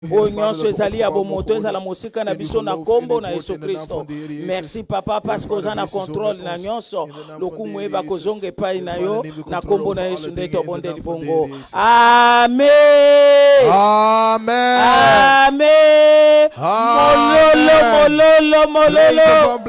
O nyonso ezali ya bomoto ezala mosika na biso na kombo na Yesu Kristo. Merci papa parce que oza na contrôle na nyonso lokumu eba kozonga epai na yo na kombo na Yesu nde tobonde libongo. Amen. Amen. Amen. Mololo.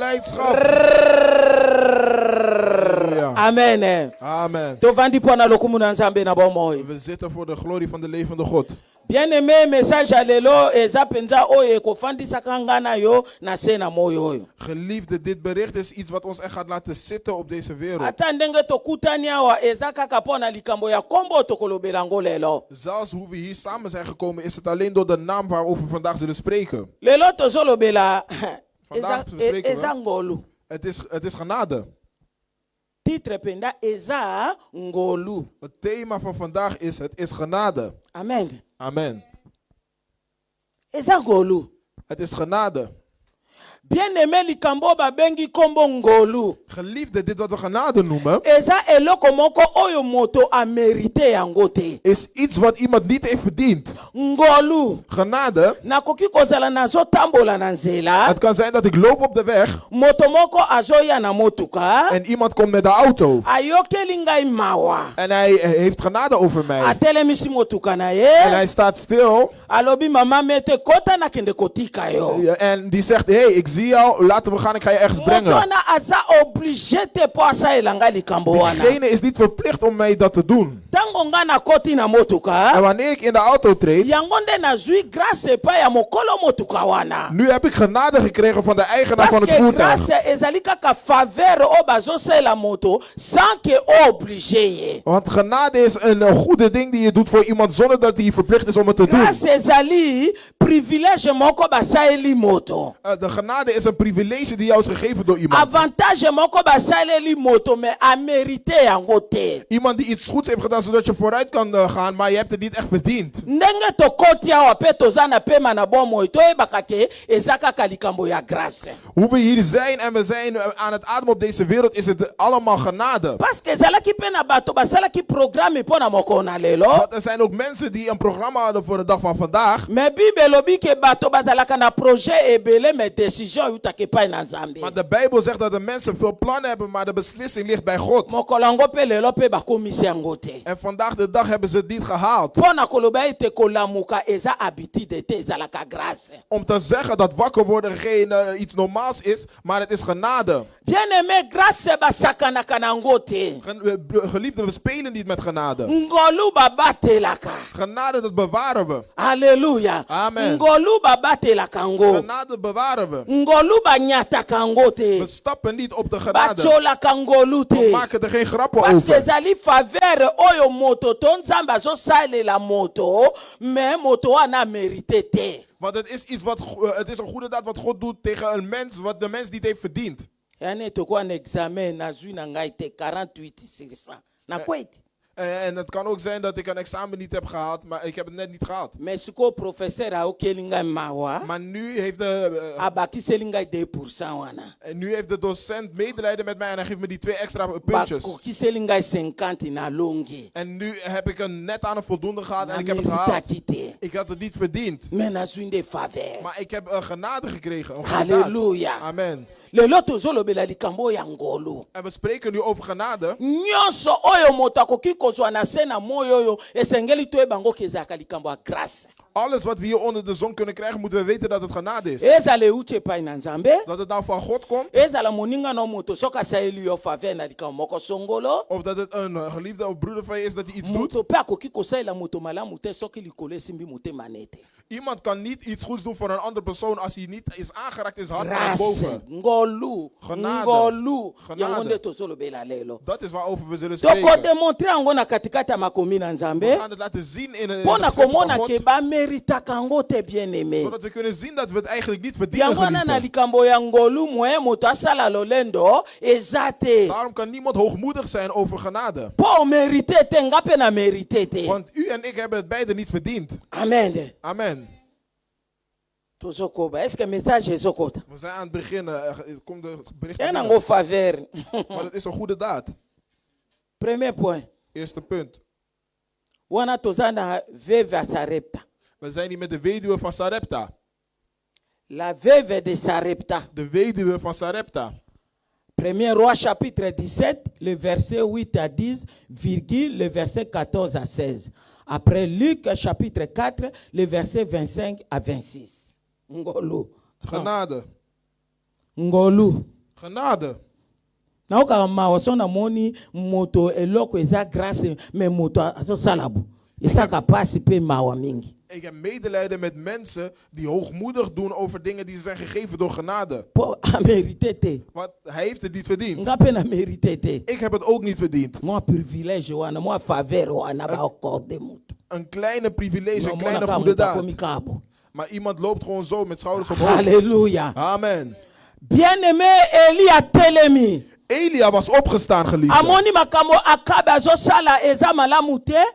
Amen. Amen. Tovandi pona lokumu na Nzambe na bomoyo. We zitten voor de glorie van de levende God. Bien-aimé, message à lelo eza penza oyo kofandisa kangana yo na sena moyo oyo. Geliefde, dit bericht is iets wat ons echt gaat laten zitten op deze wereld. Ata ndenge tokutani awa eza kaka pona likambo ya kombo tokolobela ngo lelo. Zelfs hoe we hier samen zijn gekomen is het alleen door de naam waarover we vandaag zullen spreken. Lelo tozolobela eza ngolu. Het is genade. Titre penda eza ngolu. Het thema van vandaag is het is genade. Amen. Amen. Eza ngolu. Het is genade. Bien-aimé likambo babengi kombo ngolu. Geliefde, dit wat we genade noemen, Eza eloko moko oyo moto a mérité yango te. is iets wat iemand niet heeft verdiend. Ngolu. Genade. Nakoki kozala nazo tambola na nzela. Het kan zijn dat ik loop op de weg Moto moko azoya na motuka. en iemand komt met de auto Ayokeli ngai mawa. en hij heeft genade over mij. Atelemisi motuka na En ye. hij staat stil Alobi mama mete kota na kende kotika yo. en die zegt, hey, ik zie jou, laten we gaan, ik ga je ergens Moto brengen. na aza obligé te po asaela ngai likambo wana. Diegene is niet verplicht om mij dat te doen. Tango nga na koti na En motuka. wanneer ik in de auto treed, Yango nde nazwi grâce epai ya mokolo motuka wana. nu heb ik genade gekregen van de eigenaar van het Parce que voertuig. grâce ezali kaka faveur o bazosela moto sans que obligé ye. Want genade is een goede ding die je doet voor iemand zonder dat hij verplicht is om het te doen. Grâce ezali privilège moko basaeli moto. De genade is een privilege die jou is gegeven door iemand. Avantage moko basaeli moto mais a mérité yango te. Iemand die iets goeds heeft gedaan zodat je vooruit kan gaan, maar je hebt het niet echt verdiend. Ndenge tokoti awa pe toza na pema na bomoi toyebaka ke eza kaka likambo ya grâce. Hoe we hier zijn en we zijn aan het ademen op deze wereld, is het allemaal genade. Parce que ezalaki pe na bato basalaki programme mpo na mokolo na lelo. Want er zijn ook mensen die een programma hadden voor de dag van vandaag. Mais Bible elobi ke bato bazalaka na projet ebele mais décision yutaka epai na Nzambe. Maar de Bijbel zegt dat de mensen veel plannen hebben, maar de beslissing ligt bij God. Mokolo yango pe lelo pe bakomisi yango te. En vandaag de dag hebben ze het niet gehaald. Mpo na koloba ete kolamuka eza habitude te ezalaka grâce. Om te zeggen dat wakker worden geen iets normaals is, maar het is genade. Bien-aimé, grâce basakanaka nango te. Geliefden, we spelen niet met genade. Ngolu babatelaka. Genade, dat bewaren we. Halleluja. Amen. Ngolu babatelaka ngo. Genade bewaren we. Ngolu banyataka ngo te. We stappen niet op de genade. Bacholaka ngolu We te. maken er geen grappen Parce que over. ezali faveur oyo moto to Nzambe azosalela moto mais moto wana mérité te. Want het is iets wat, het is een goede daad wat God doet tegen een mens, wat de mens niet heeft verdiend. Yani tokwa na examen nazwi na ngai te 48/100. Na kweti. En het kan ook zijn dat ik een examen niet heb gehaald, maar ik heb het net niet gehad. Mais siko professeur aokeli ngai mawa. Maar nu heeft de, Abakiseli ngai 2% wana. en nu heeft de docent medelijden met mij en hij geeft me die 2 extra puntjes. Bakokiseli ngai 50 na longi. En nu heb ik een net aan een voldoende gehad en ik heb het gehaald. Meritaki te. Ik had het niet verdiend. Mais nazwi nde faveur. Maar ik heb een genade gekregen. Een goede daad. Halleluja. Amen. Lelo tozolobela likambo ya ngolu. En we spreken nu over genade. Nyonso oyo moto akoki kozwa na se na moyo oyo esengeli toyeba ngo kezalaka likambo ya grâce. Alles wat we hier onder de zon kunnen krijgen, moeten we weten dat het genade is. Ezala euti epai na Nzambe. Dat het nou van God komt. Ezala moninga na moto soki asaeli yo faveur na likambo moko songolo. Of dat het een geliefde of broeder van je is dat hij iets doet. Moto mpe akoki kosalela moto malamu te soki likolo esimbi motema ne te. Iemand kan niet iets goeds doen voor een andere persoon als hij niet is aangeraakt in zijn hart van Grâce, boven. ngolu, Genade. ngolu. Genade. Yango nde tozolobela lelo. Dat is waarover we zullen spreken. Tokodemonstre yango na katikati ya makomi na We Nzambe. gaan het laten zien in de Mpo na schrift van komona God. ke bameritaka yango te bien-aimé. Zodat we kunnen zien dat we het eigenlijk niet verdienen. Yango wana na geliefden. likambo ya ngolu moye moto asala lolendo eza te. Daarom kan niemand hoogmoedig zijn over genade. Po merite te nga mpe na merite te. Want u en ik hebben het beide niet verdiend. Amen. Amen. Tozokoba. Est-ce que message ezokota? We zijn aan het beginnen. Er komt de bericht. Ya nango faveur. Maar het is een goede daad. Premier point. Eerste punt. Wana toza na veve ya Sarepta. We zijn hier met de weduwe van Sarepta. La veuve de Sarepta. De weduwe van Sarepta. 1er Roi chapitre 17, le verset 8 à 10, virgule, le verset 14 à 16. Après Luc chapitre 4, le verset 25 à 26. Ngolu. Genade. Ngolu. Genade. Na oka maoso na moni moto eloko eza grâce me moto aso salabu. Isaka pasi pe mawa mingi. Ik heb medelijden met mensen die hoogmoedig doen over dingen die ze zijn gegeven door genade. Po ameritete. Want hij heeft het niet verdiend. Ngape na meritete. Ik heb het ook niet verdiend. Moi privilège wana, moi faveur wana ba accorde moto. Een kleine privilege, een kleine Mona goede ka daad. komikabo. Maar iemand loopt gewoon zo met schouders omhoog. Halleluja. Amen. Bien-aimé Elia telemi. Elia was opgestaan, geliefde. Amoni makambo akabe azosala eza malamu te.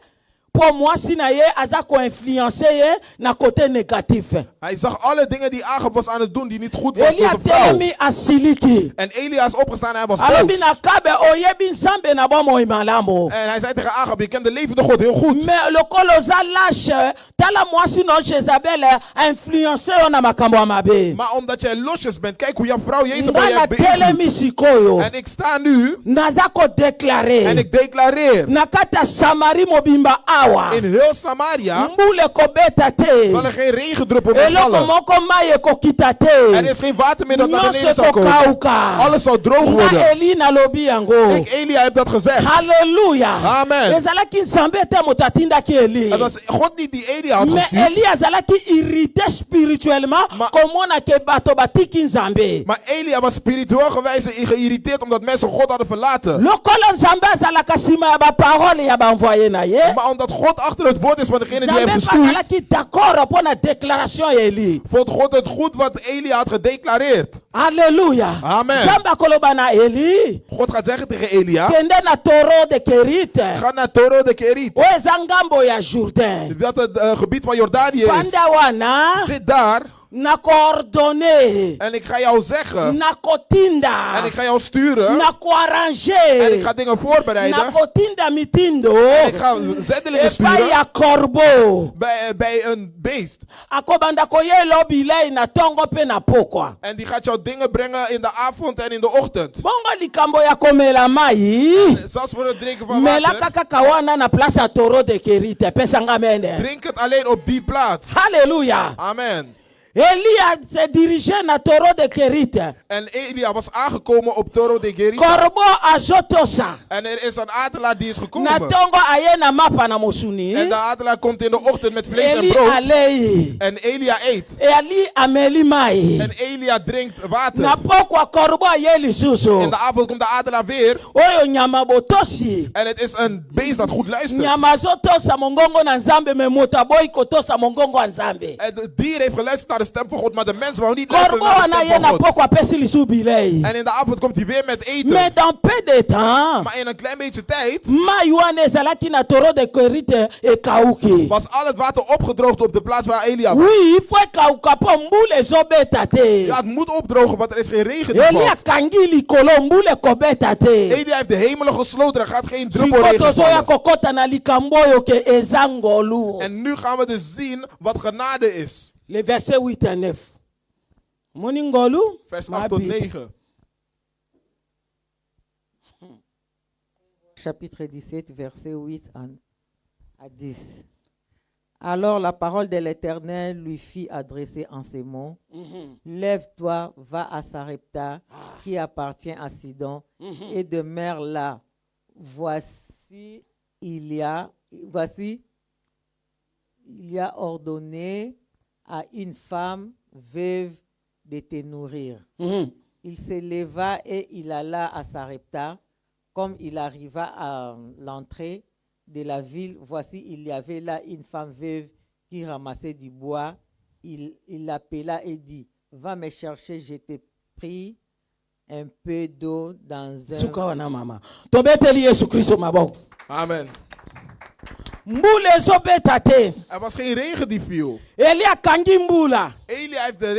Pour moi si na ye aza ko influencer ye na côté négatif. Hij zag alle dingen die Agab was aan het doen die niet goed was voor Elia zijn vrouw. telemi asiliki. En Elia is opgestaan en hij was Alobi boos. na kabe oyebi nzambe na bomo imalamu. En hij zei tegen Agab, je kent de levende God heel goed. Mais lokolo za lâche tala mwasi no Jezabel a influencé yo na makambo ya mabe. Maar omdat jij losjes bent, kijk hoe jouw vrouw Jezebel je Ngana hebt beïnvloed. telemi sikoyo. En ik sta nu Naza ko en déclarer. ik declareer. Na kata Samari mobimba awa. In heel Samaria Mbule ko beta te. zal er geen regendruppel meer Eloko vallen. moko maye ko kita Er te. is geen water meer dat naar beneden Nyonso zal ko komen. kauka. Alles zal droog Na worden. Eli na lobi yango. Ik, Elia, heb dat gezegd. Halleluja. Amen. Ezalaki nzambe te moto atindaki Eli. Het was God niet die Elia had Mais gestuurd. Eli azalaki irrité spirituellement Ma- komona ke bato batiki nzambe. Maar Elia was spiritueel gewijs geïrriteerd omdat mensen God hadden verlaten. Lokolo nzambe azalaka nsima ya baparole ya baenvoye na ye. Maar omdat God achter het woord is van degene die hij Nzambe heeft mpe gestuurd, azalaki d'accord mpo na déclaration ya Eli. vond God het goed wat Elia had gedeclareerd. Alleluja. Amen. Nzambe akoloba na Eli. God gaat zeggen tegen Elia, Kende na toro de Kerite. ga naar Toro de Kerit. Oyo eza ngambo ya Jourdain. Dat het gebied van Jordanië is. Vanda wana Zit daar na coordonné. en ik ga jou zeggen Na kotinda. en ik ga jou sturen Na en ik koarranger. ga dingen Na voorbereiden. kotinda mitindo. En ik ga zendelingen Epai sturen ya corbeau. bij een beest. Akobanda koyela bilei na tongo mpe na pokwa. En die gaat jou dingen brengen in de avond en in de ochtend. Bongo likambo ya komela mai. Zelfs voor het drinken van Mela water. kaka wana na place ya toro de Kerite. Pesanga mene. Drink het alleen op die plaats. Halleluja. Amen. Elia se dirigeait na toro de Kerite. En Elia was aangekomen op Toro de Kerit. Korbo azotosa. En er is een adelaar die is Na gekomen. tongo aye na mapa na mosuni. En de adelaar komt in de ochtend met vlees en Eli brood. alei. En Elia eet. Eli ameli mai. En Elia drinkt Na water. pokwa korbo aye In lisusu. de avond komt de adelaar weer. Oyo nyama botosi. En het is een beest dat goed luistert. Nyama zotosa mongongo na nzambe me moto aboyi kotosa mongongo ya nzambe. En het dier heeft geluisterd naar de stem van God, maar de mens wou niet luisteren Korbo naar de wana stem ye na van God. pokwa pesi lisu bilei. En in de avond komt hij weer met eten. Mais dans peu de temps. Maar in een klein beetje tijd Mai wana ezalaki na toro de Kerite ekauki. was al het water opgedroogd op de plaats waar Elia was. Oui, il faut ekauka po mbula ezobeta te. Ja, het moet opdrogen, want er is geen regen die Elia valt. kangi likolo mbula ekobeta te. Elia heeft de hemelen gesloten, er gaat geen druppel Siko regen tozoya vallen. kokota na likambo oyo ke eza ngolu. En nu gaan we dus zien wat genade is. Le verset 8 à 9. Moni ngolu. Vers 8 tot 9. Chapitre 17, verset 8 à 10. Alors la parole de l'Éternel lui fit adresser en ces mots. Lève-toi, va à Sarepta, qui appartient à Sidon, et demeure là. Voici, il y a ordonné à une femme veuve de te nourrir. Il se leva et il alla à Sarepta. Comme il arriva à l'entrée de la ville, voici, il y avait là une femme veuve qui ramassait du bois. Il l'appela et dit, va me chercher, je te prie, un peu d'eau dans un... Suka wana mama. Tobeteli Yesu Kristo maboko. Amen. mbula ezobeta te. Er was geen regen die viel. Eli akangi mbula. Elia heeft de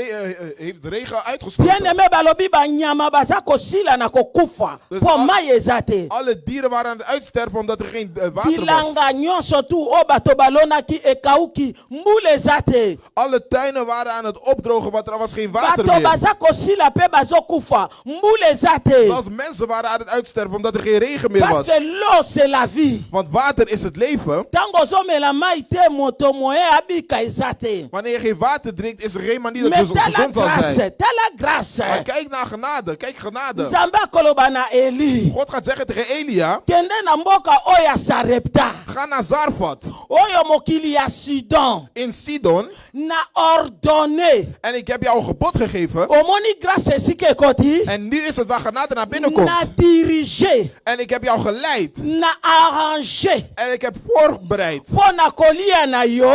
regen Bien uitgesproken. aimé balobi banyama baza kosila na kokufa. Dus Po al- mai eza te. Alle dieren waren aan het uitsterven omdat er geen water was. Bilanga nyonso tu o bato balonaki ekauki mbula eza te. Alle tuinen waren aan het opdrogen, want er was geen water Bato meer. baza kosila pe bazokufa mbula eza te. Zelfs mensen waren aan het uitsterven omdat er geen regen meer Parce was. que l'eau c'est la vie. Want water is het leven. Tango ozomela mai te moto moye abika eza te. Wanneer je geen water drinkt, is er geen manier dat Mais je tala gezond zal zijn. grâce, tala grâce. Maar kijk naar genade, kijk genade. Nzambe akoloba na Eli. God gaat zeggen tegen Elia, Kende na mboka oyo ya Sarepta. ga naar Zarfat Oyo mokili ya Sidon. in Sidon Na ordonné. en ik heb jou een gebod gegeven. Omoni grâce esika ekoti. En nu is het waar genade naar binnen komt. Na dirige. En ik heb jou geleid. Na arrange. En ik heb voorbereid. Po na kolia na yo.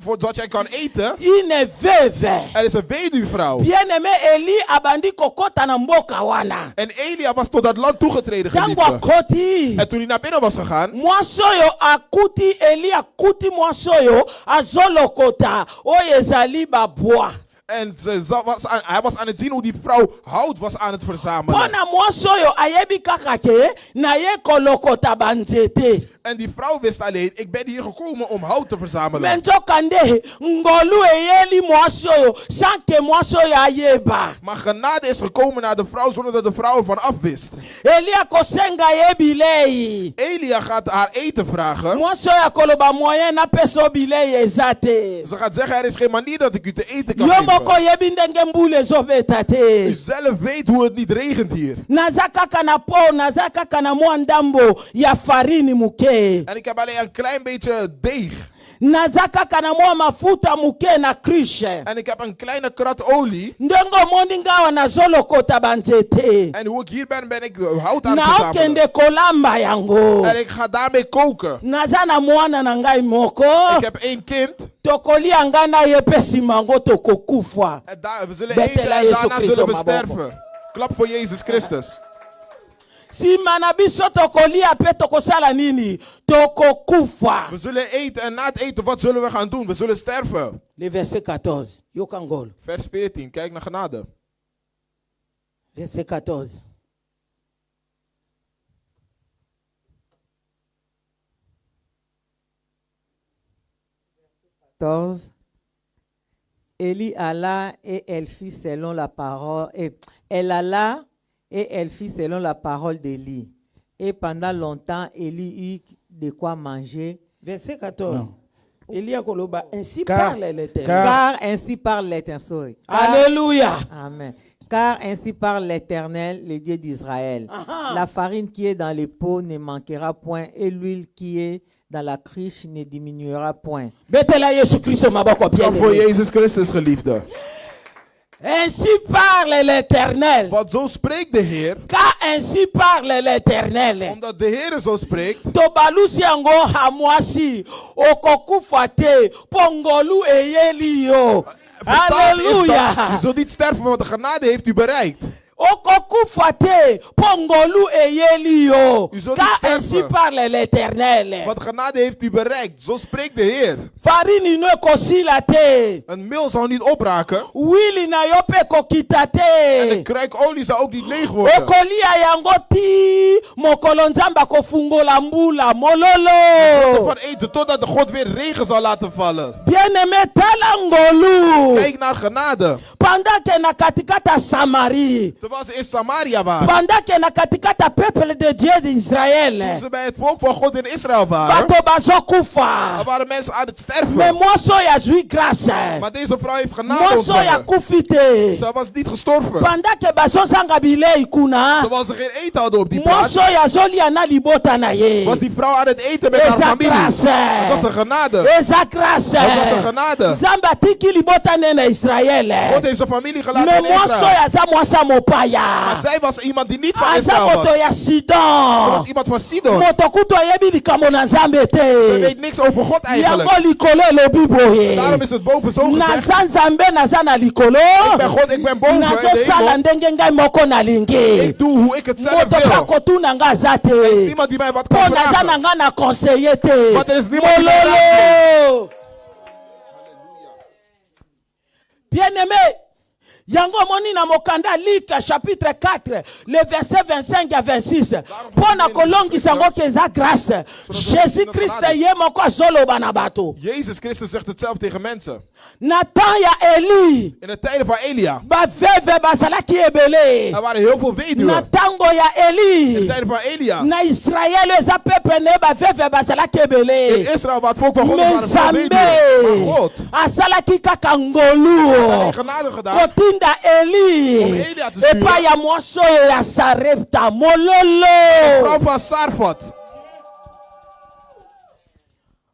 Zodat jij kan eten. Une veuve. Er is een weduwvrouw. Bien-aimé Eli abandi kokota na mboka wana. En Elia was tot dat land toegetreden, Tango geliefde. akoti. En toen hij naar binnen was gegaan, Mwasi oyo akuti Eli akuti mwasi oyo azolokota oyo ezali babwa. en hij was aan het zien hoe die vrouw hout was aan het verzamelen. Mpona mwasi oyo ayebi kaka ke naye kolokota banzete. En die vrouw wist alleen, ik ben hier gekomen om hout te verzamelen. Me nzokande ngolu eyeli mwasi oyo sanke mwasi oyo ayeba. Maar genade is gekomen naar de vrouw zonder dat de vrouw ervan afwist. Eli akosenga ye bilei. Elia gaat haar eten vragen. Mwasi oyo akoloba moyen napesa bilei eza te. Ze gaat zeggen, er is geen manier dat ik u te eten kan Yo moko geven. yebi ndenge mbula ezobeta U te. zelf weet hoe het niet regent hier. Naza kaka na po, naza kaka na mwa ndambo ya farini muke. En ik heb alleen een klein beetje deeg. Naza kaka na mwa mafuta muke na krishe. En ik heb een kleine krat olie. Ndenge omoni ngawa nazolokota banzete. En hoe ik hier ben, ben ik hout aan het Na verzamelen. okende kolamba yango. En ik ga daarmee koken. Naza na mwana na ngai moko. Ik heb 1 kind. Tokolia ngai na ye pe nsima ngo tokokufa. En we zullen Betela eten en Jezus daarna Christus zullen we maboko. sterven. Klap voor Jezus Christus. Nsima na biso tokolia pe tokosala nini? Tokokufa. We zullen eten en na het eten, wat zullen we gaan doen? We zullen sterven. Le verset 14. Yoka ngolo. Vers 14, kijk naar genade. Verset 14. Élie alla et elle fit selon la parole. Elle alla et elle fit selon la parole d'Élie. Et pendant longtemps, Élie eut de quoi manger. Verset 14. Elia koloba, ainsi Car- parle l'Éternel. Car ainsi parle l'Éternel. Alléluia. Amen. Car ainsi parle l'Éternel, le Dieu d'Israël. Aha. La farine qui est dans les pots ne manquera point et l'huile qui est dans la cruche ne diminuera point. Betela Yesu Christo maboko bien Klap voor aimé. Jezus Christus, geliefde. Ainsi parle l'Éternel. Want zo spreekt de Heer. Car ainsi parle l'Éternel. Omdat de Heer zo spreekt. Tobalusi yango hamwasi okokufa te pongolu eyeli yo. Vertaald is dat, u Halleluja. zult niet sterven, want de genade heeft u bereikt. Okokufa te pongolu eyeli yo. U zult Car niet sterven. ainsi parle l'Éternel. Want genade heeft u bereikt. Zo spreekt de Heer. Farini no ekosila te. Een meel zal niet opraken. Wili na yo pe kokita En de te. kruik olie zal ook niet leeg worden. Okolia yango ti mokolo nzambe akofungola mbula We mololo. van eten totdat de God weer regen zal laten vallen. Bien-aimé tala ngolu. Kijk naar genade. Pendant que na katikata Samarie. Terwijl ze in Samaria waren. Pendant que na katikata peuple de Dieu d'Israël. Toen ze bij het volk van God in Israël waren. Bato bazokufa. Er waren mensen aan het Mais sterven. moi so ya zui grâce. Maar deze vrouw heeft genade Moi so ya ontvangen. kufi te. Ze was niet gestorven. Pendant que bazozanga bilei kuna. Terwijl ze geen eten hadden op die Moi plaats. so ya zolia na libota na ye. Was die vrouw aan het eten met haar Eza familie. grâce. Het was een genade. Eza grâce. Het was een genade. Nzambe atiki libota ne na God Israël. God heeft zijn familie gelaten Mais in moi soy Israël. aza mwasa Maar mopaya. zij was iemand die niet van Aza Israël moto was. ya Ze Sidon. was iemand van Sidon. Moto kutu ayebi likambo na Nzambe Ze te. weet niks over God eigenlijk. Yango likolo elobi boye. Daarom is het boven zo gezegd. Naza Nzambe naza na likolo. Ik ben God, ik ben boven in de Nazosala hemel. ndenge ngai moko nalingi. Ik doe hoe ik het zelf Moto wil. pakotuna nga aza Er is te. niemand die mij wat Po kan naza na vragen. nga na conseiller te. Want er is niemand die mij Mololo. Bien-aimé, yango moni na mokanda Luc chapitre 4 le verset 25 à 26 pona kolongisa ngo kenza grâce Jésus Christ ye moko azoloba na bato Jezus Christus zegt het zelf tegen mensen. na temps ya Eli In de tijden van Elia. baveve bazalaki ebele Er waren heel veel na weduwen. tango ya In de Eli tijden van Elia. na Israël eza pepe ne baveve bazalaki In ebele Israël waar het volk van God was, mais waren veel weduwen. Maar Nzambe God asalaki kaka had ngolu alleen genade gedaan. kotinda Eli Elia te sturen. epai ya mwasi oyo ya Sarepta De mololo vrouw van Sarfat.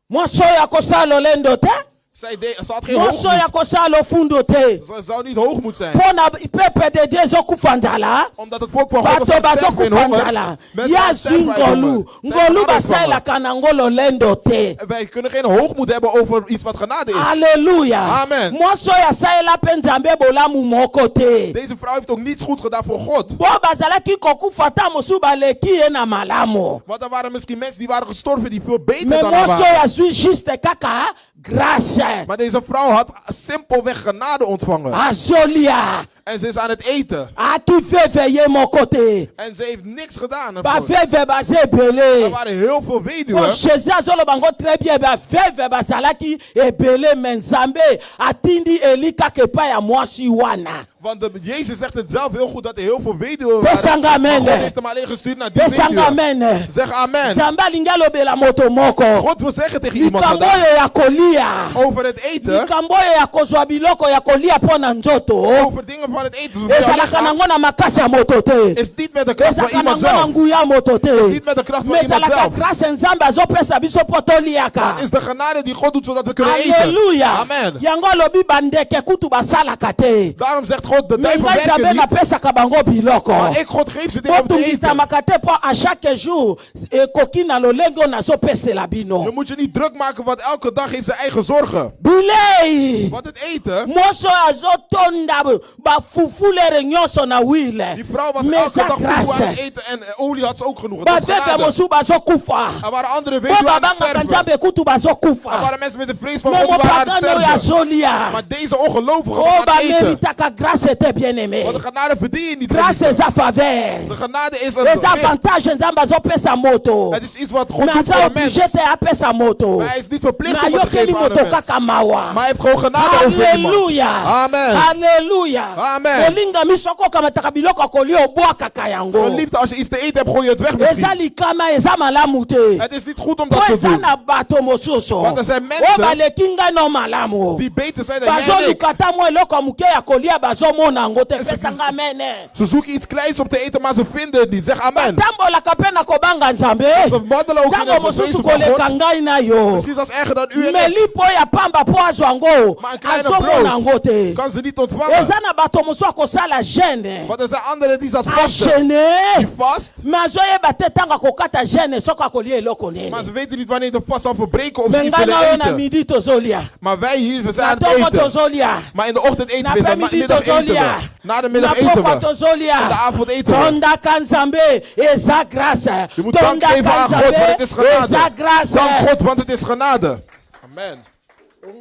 mwasi oyo akosala lolendo te Ze had geen mwasi oyo hoogmoed. akosala lofundo te Ze zou niet hoogmoed zijn. mpo na pepe de Dieu ezokufa nzala Omdat het volk van God was bato aan het sterven in bazokufa honger. nzala Mensen ya aan het zwi sterven uit ngolu honger. Zij ngolu genade ontvangen. basalelaka na ngo lolendo te Wij kunnen geen hoogmoed hebben over iets wat genade is. Alleluia. Amen. Mwasi oyo asalela mpe Nzambe bolamu moko te Deze vrouw heeft ook niets goed gedaan voor God. mpo bazalaki kokufa ata mosusu baleki ye na malamu Want er waren misschien mensen die waren gestorven die veel beter me dan haar mwasi oyo waren. azwi juste kaka grâce Maar deze vrouw had simpelweg genade ontvangen. azolia En ze is aan het eten. akiveve ye moko te En ze heeft niks gedaan ervoor. baveve baza Er ebele waren heel veel po weduwen. jésus azoloba ngo très bien baveve bazalaki ebele me Nzambe atindi eli kaka epai ya mwasi wana Want Jezus zegt het zelf heel goed dat er heel veel weduwen Pesanga waren. Maar amen. God heeft hem alleen gestuurd naar die pesanga weduwen. amen Zeg amen. Nzambe alingi alobela moto moko God wil zeggen tegen iemand likambo vandaag oyo ya kolia over het eten. likambo oyo ya kozwa biloko ya kolia mpo na nzoto Over dingen van het eten. Zoals jouw ezalaka lichaam, nango na makasi ya moto te is niet met de kracht van ezalaka iemand nango na zelf. nguya ya moto te Niet met de kracht van me iemand ezalaka zelf. grâce nzambe azopesa biso mpo toliaka Maar het is de genade die God doet zodat we kunnen eten. alleluya Amen. yango alobi bandeke kutu basalaka te Daarom zegt God, de me duivel ngai werken nzambe niet. napesaka bango biloko Maar ik, God, geef ze dingen om te eten. botungisamaka te mpo a chaque jour ekoki na lolenge oyo nazopesela Je bino moet je niet druk maken, want elke dag heeft zijn eigen zorgen. bilei Want het eten, mwasi oyo azotonda bafufulere nyonso na wile die vrouw was me elke eza dag voedsel aan het grâce eten en olie had ze ook genoeg. Dat is baveve genade. mosusu bazokufa Er waren andere mpo weduwen aan het babangaka sterven. nzambe kutu Er bazokufa waren mensen met de vrees van me God die waren aan het mopagano oyo sterven. azolia Maar deze ongelovigen o was aan het eten. bameritaka grâce te bien aimé Want de genade verdien je niet. grâce geliefde. eza faveur De genade is een eza gift. avantage nzambe azopesa moto Het is iets wat God doet naza voor een mens. oblige te apesa moto Maar hij is niet verplicht om het te nayokeli geven aan moto een mens. kaka mawa Maar hij heeft gewoon genade over iemand. Halleluja. Amen. Halleluja. Amen. Olingami soko okamataka biloko kolia obwakaka yango Geliefde, als je iets te eten hebt, gooi je het weg eza misschien. likama eza malamu te Het is niet goed om po dat te eza doen. na bato mosusu Want er zijn oyo mensen baleki ngai no malamu die beter zijn dan jij en ik. bazoluka ta mwa eloko ya moke ya kolia bazomona yango te Ze- pesanga amene Ze zoeken iets kleins om te eten, maar ze vinden het niet. Zeg amen. batambolaka mpe na kobanga nzambe Ze wandelen ook in ntango het mosusu vrezen van koleka God. ngai na yo Misschien zelfs erger dan u en ik. melipo ya pamba mpo azwa yango Maar een kleine azomona brood yango te kan ze niet ontvangen. eza na bato mosusu akosala gene Want er zijn anderen die dat vasten. agene Die vast, me azoyeba te ntango akokata gene soki akolia eloko maar nene ze weten niet wanneer de vast zal verbreken of me ze iets ngai na willen yo na eten. midi tozolia Maar wij hier, we zijn na aan het ntongo eten. tozolia Maar in de ochtend eten na we, in de pemidi middag eten tozolia we. Na de na middag eten pokwa we. tozolia In de avond eten we. tondaka nzambe eza grâce Je moet dank geven aan God, want het is eza genade. Dank grâce God, want het is genade. Amen.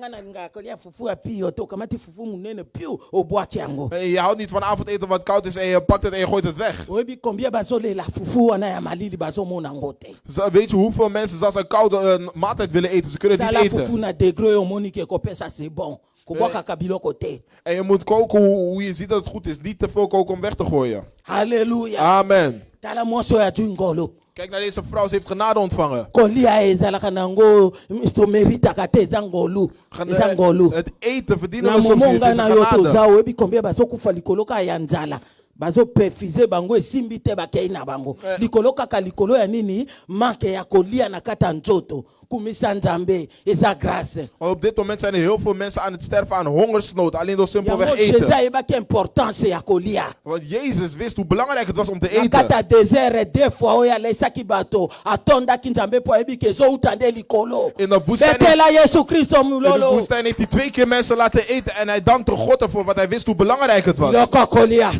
nga nalingaka kolia fufu ya pio to okamati fufu monene piu obwaki yango Hey, je houdt niet van avondeten wat koud is en je pakt het en je gooit het weg. oyebi combien bazolela fufu wana ya malili bazomona yango te Weet je hoeveel mensen zelfs een koude maaltijd willen eten? Ze kunnen het zala niet fufu eten. na degré oyo omoniki ekopesa c'est bon kobwakaka biloko te En je moet koken hoe je ziet dat het goed is. Niet te veel koken om weg te gooien. halleluya Amen. tala mwasi oyo azwi ngolo Kijk naar deze vrouw, ze heeft genade ontvangen. kolia ezalaka nango tomeritaka te eza ngolu eza ngolu Het eten verdienen na we soms momo niet. ngai Het is na een yo toza genade. oyebi combien bazokufa likolo kaka ya nzala bazo perfiser bango esimbi te bakei na bango likolo kaka likolo ya nini manke ya kolia na kata nzoto kumisa nzambe eza grâce. Op dit moment zijn er heel veel mensen aan het sterven aan hongersnood, alleen door simpelweg Yango Jésus eten. ayebaki importance ya kolia. Want Jezus wist hoe belangrijk het was om te Na kata eten. désert deux fois oyo alaisaki bato atondaki nzambe po ayebi ke ezouta nde likolo. In de woestijn Betela Yesu Kristo In de mulolo. woestijn heeft hij 2 keer mensen laten eten en hij dankte God ervoor, want hij wist hoe belangrijk het was. Yoko kolia.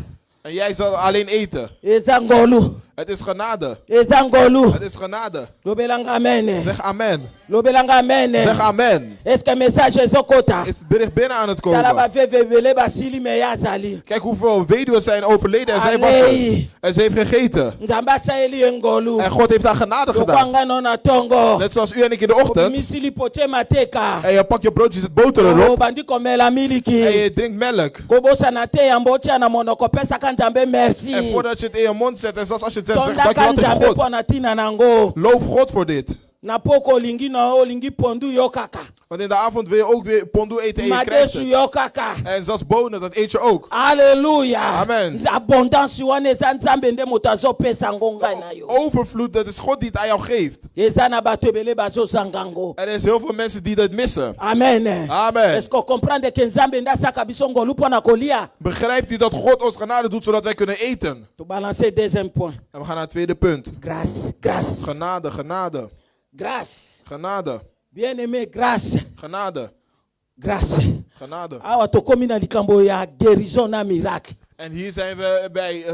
En jij zal alleen eten. Eza ngolu. Het is genade. Eza ngolu. Het is genade. Lobelanga amen. Zeg amen. Lobelanga amen. Zeg amen. Est-ce que message ezokota? Is het bericht binnen aan het Tala komen? baveve bele basili me yazali. Kijk hoeveel weduwen zijn overleden en zij was Allee. er. En ze heeft gegeten. Nzambe asaeli engolu. En God heeft haar genade gedaan. Lokwanga no na tongo. Net zoals u en ik in de ochtend. Misili poche mateka. En je pakt je broodjes het boter erop. Bandi komela En miliki. je drinkt melk. Kobosa na te yambo tia na monoko pesa ka Nzambe merci. En voordat je het in je mond zet en zelfs als je het zegt, zeg Tonda dankjewel ka tegen Nzambe God. po na tina nango. Loof God voor dit. Na poko lingi na olingi pondu yo kaka. Want in de avond wil je ook weer pondu eten en je krijgt Madesu het. yo kaka. En zelfs bonen, dat eet je ook. Alleluia. Amen. Abondance wana eza Nzambe nde moto azopesa ngonga na yo. Overvloed, dat is God die het aan jou geeft. Eza na bato ebele bazozanga ngo. Er is heel veel mensen die dat missen. Amen. Amen. Est-ce qu'on comprend que Nzambe nde asaka biso ngolu mpo na kolia? Begrijpt u dat God ons genade doet zodat wij kunnen eten? To balancer deuxième point. En we gaan naar het tweede punt. Grâce, grâce, Genade, genade, grâce. genade, Bien-aimé, grâce, genade, grâce. genade. Awa tokomi na likambo ya guérison na miracle. En hier zijn we bij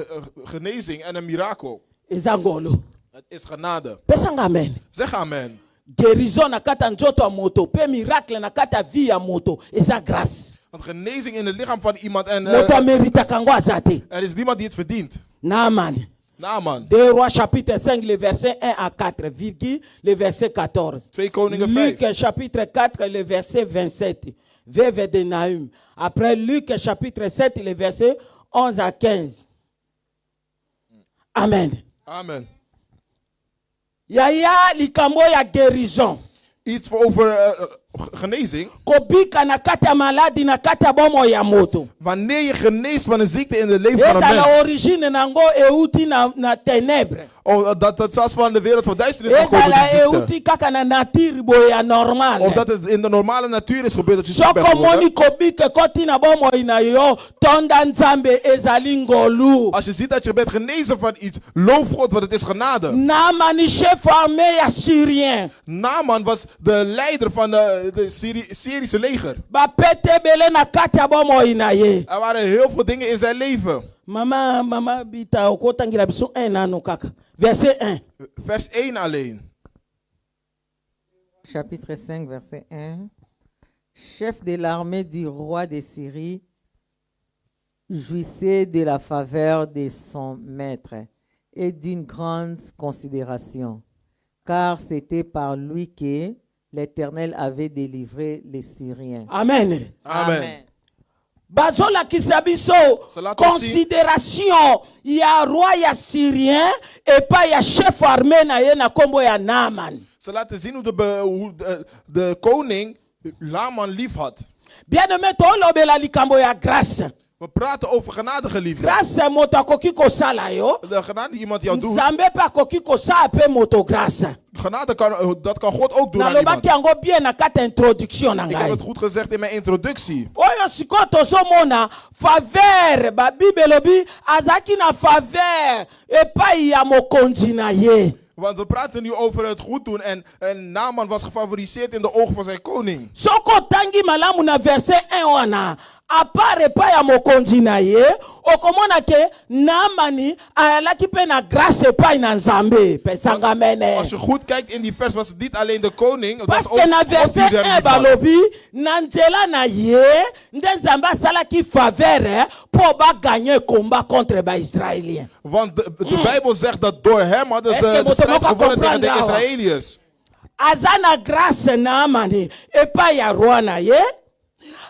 genezing en een mirakel. Eza ngolu. Het is genade. Pesanga amen. Zeg amen. Guérison na kata nzoto ya moto, pe miracle na kata vie ya moto, eza grâce. Want genezing in het lichaam van iemand en Moto ameritaka ngo aza te. er is niemand die het verdient. Naaman. Naaman. 2 Rois chapitre 5, le verset 1 à 4, virgule, le verset 14. 2 Koningen Luc 5. chapitre 4, le verset 27. Veuve de Nahum. Après Luc chapitre 7, le verset 11 à 15. Amen. Amen. Yaya likambo ya guérison. Iets voor over genezing. Kobika na kata maladi na kata bomo ya moto. Wanneer je geneest van een ziekte in het leven van Eta een la mens. origine nango euti na ténèbres. Oh, dat zelfs van de wereld van duisternis is Eta gekomen, la die ziekte. euti kaka na nature boya normal. Of dat het in de normale natuur is gebeurd dat je ziek bent Soko moni geworden. kobike koti na bomo ina yo tonda nzambe ezali ngolu. Als je ziet dat je bent genezen van iets, loof God, want het is genade. Naamani chef armé ya Syrien. Naaman was de leider van de Syrische leger. Bapete bele na kati ya bomo ina ye. Er waren heel veel dingen in zijn leven. Mama bita okotangira biso 1 nano kaka. Verset 1. Vers 1 alleen. Chapitre 5, verset 1. Chef de l'armée du roi de Syrie jouissait de la faveur de son maître et d'une grande considération, car c'était par lui que l'Éternel avait délivré les Syriens. Amen. Amen. Bazolakisa biso Cela aussi- considération ya roi ya Syrien et pas ya chef armé na ye na kombo ya Naaman. Ze laten zien hoe de koning Naaman lief had. Bien-aimé tolobela likambo ya grâce. We praten over genade, geliefde. Grâce moto akoki kosala yo. De genade die iemand jou doet. Nzambe pe akoki kosala pe moto grâce. Genade dat kan God ook doen aan iemand. Nalobaki yango bien na kata introduction na Ik heb ngai. het goed gezegd in mijn introductie. Oyo sikoyo tozomona faveur babible elobi azalaki na faveur epai ya mokonzi na ye. Want we praten nu over het goed doen en Naaman was gefavoriseerd in de ogen van zijn koning. Soko tangi malamu na verset 1 wana apart epai ya mokonzi na ye okomona ke Naamani ayalaki mpe na grâce epai na Nzambe pesanga mene. Als je goed kijkt in die vers was het niet alleen de koning, het was Parce ook que na God die verset hem 1 lief had. balobi na nzela na ye nde Nzambe asalaki faveur mpo baganye komba contre baisraélien. Want de Bijbel zegt dat door hem hadden Est-ce que ze de moto strijd moko gewonnen tegen de comprendre awa? Israëliërs. Aza na grâce Naamani epai ya roi na ye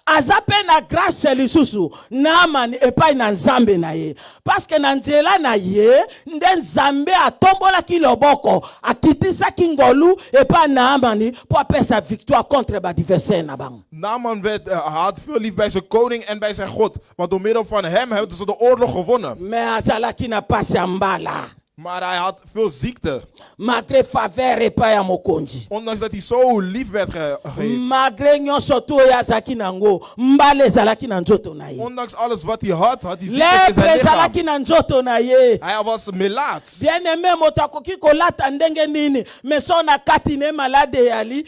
azape na grâce lisusu Naaman epai na Nzambe na ye parce que na nzela na ye nde Nzambe atombolaki loboko akitisaki ngolu epai Naaman pour apesa victoire contre badversaire na bango. Naaman had veel lief bij zijn koning en bij zijn God. Want door middel van hem hebben ze de oorlog gewonnen. Mais azalaki na pasi ya mbala. Maar hij had veel ziekte. Malgré faveur epai ya mokonzi. Ondanks dat hij zo lief werd gegeven. Malgré nyonso to oyo azalaki nango mbala ezalaki na nzoto na ye. Ondanks alles wat hij had hij ziekte in zijn lepre ezalaki lichaam. na nzoto na ye. Hij was melaats. Bien-aimé, moto akoki kolata ndenge nini mais so na kati ne malade yali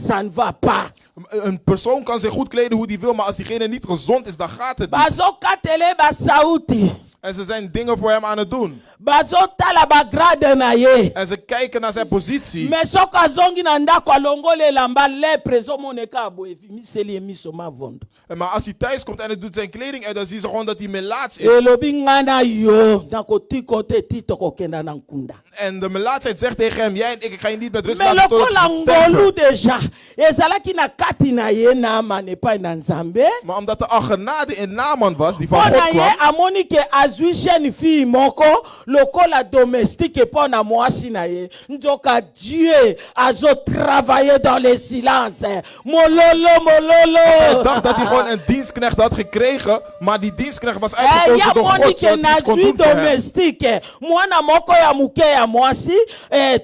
ça ne va pas. Een persoon kan zich goed kleden hoe hij wil, maar als diegene niet gezond is, dan gaat het niet. Bazokatele basauti. En ze zijn dingen voor hem aan het doen. Bazotala bagrade na ye. En ze kijken naar zijn positie. Mais soko azongi na ndako alongolela mba lepre ezomoneka aboye evimiseli emiso mavondo. Maar als hij thuis komt en hij doet zijn kleding uit, dan zien ze gewoon dat hij melaats is. Elobi ngana yo nakotiko te tito kokenda na nkunda. En de melaatsheid zegt tegen hem, jij en ik ga je niet met rust Mais laten tot lokola je ngolu sterven. deja ezalaki na kati na ye Naaman epai na Nzambe. Maar omdat er al genade in Naaman was, die van Pona God ye kwam, amoni ke azwi jeune fille moko lokola domestique pona mwasi na ye njoka Dieu azo travailler dans le silence. Mololo hij dacht dat hij gewoon een dienstknecht had gekregen, maar die dienstknecht was uitgekozen ya door moni God, ke zodat hij iets kon nazwi doen voor hem. domestique mwana moko ya muke ya mwasi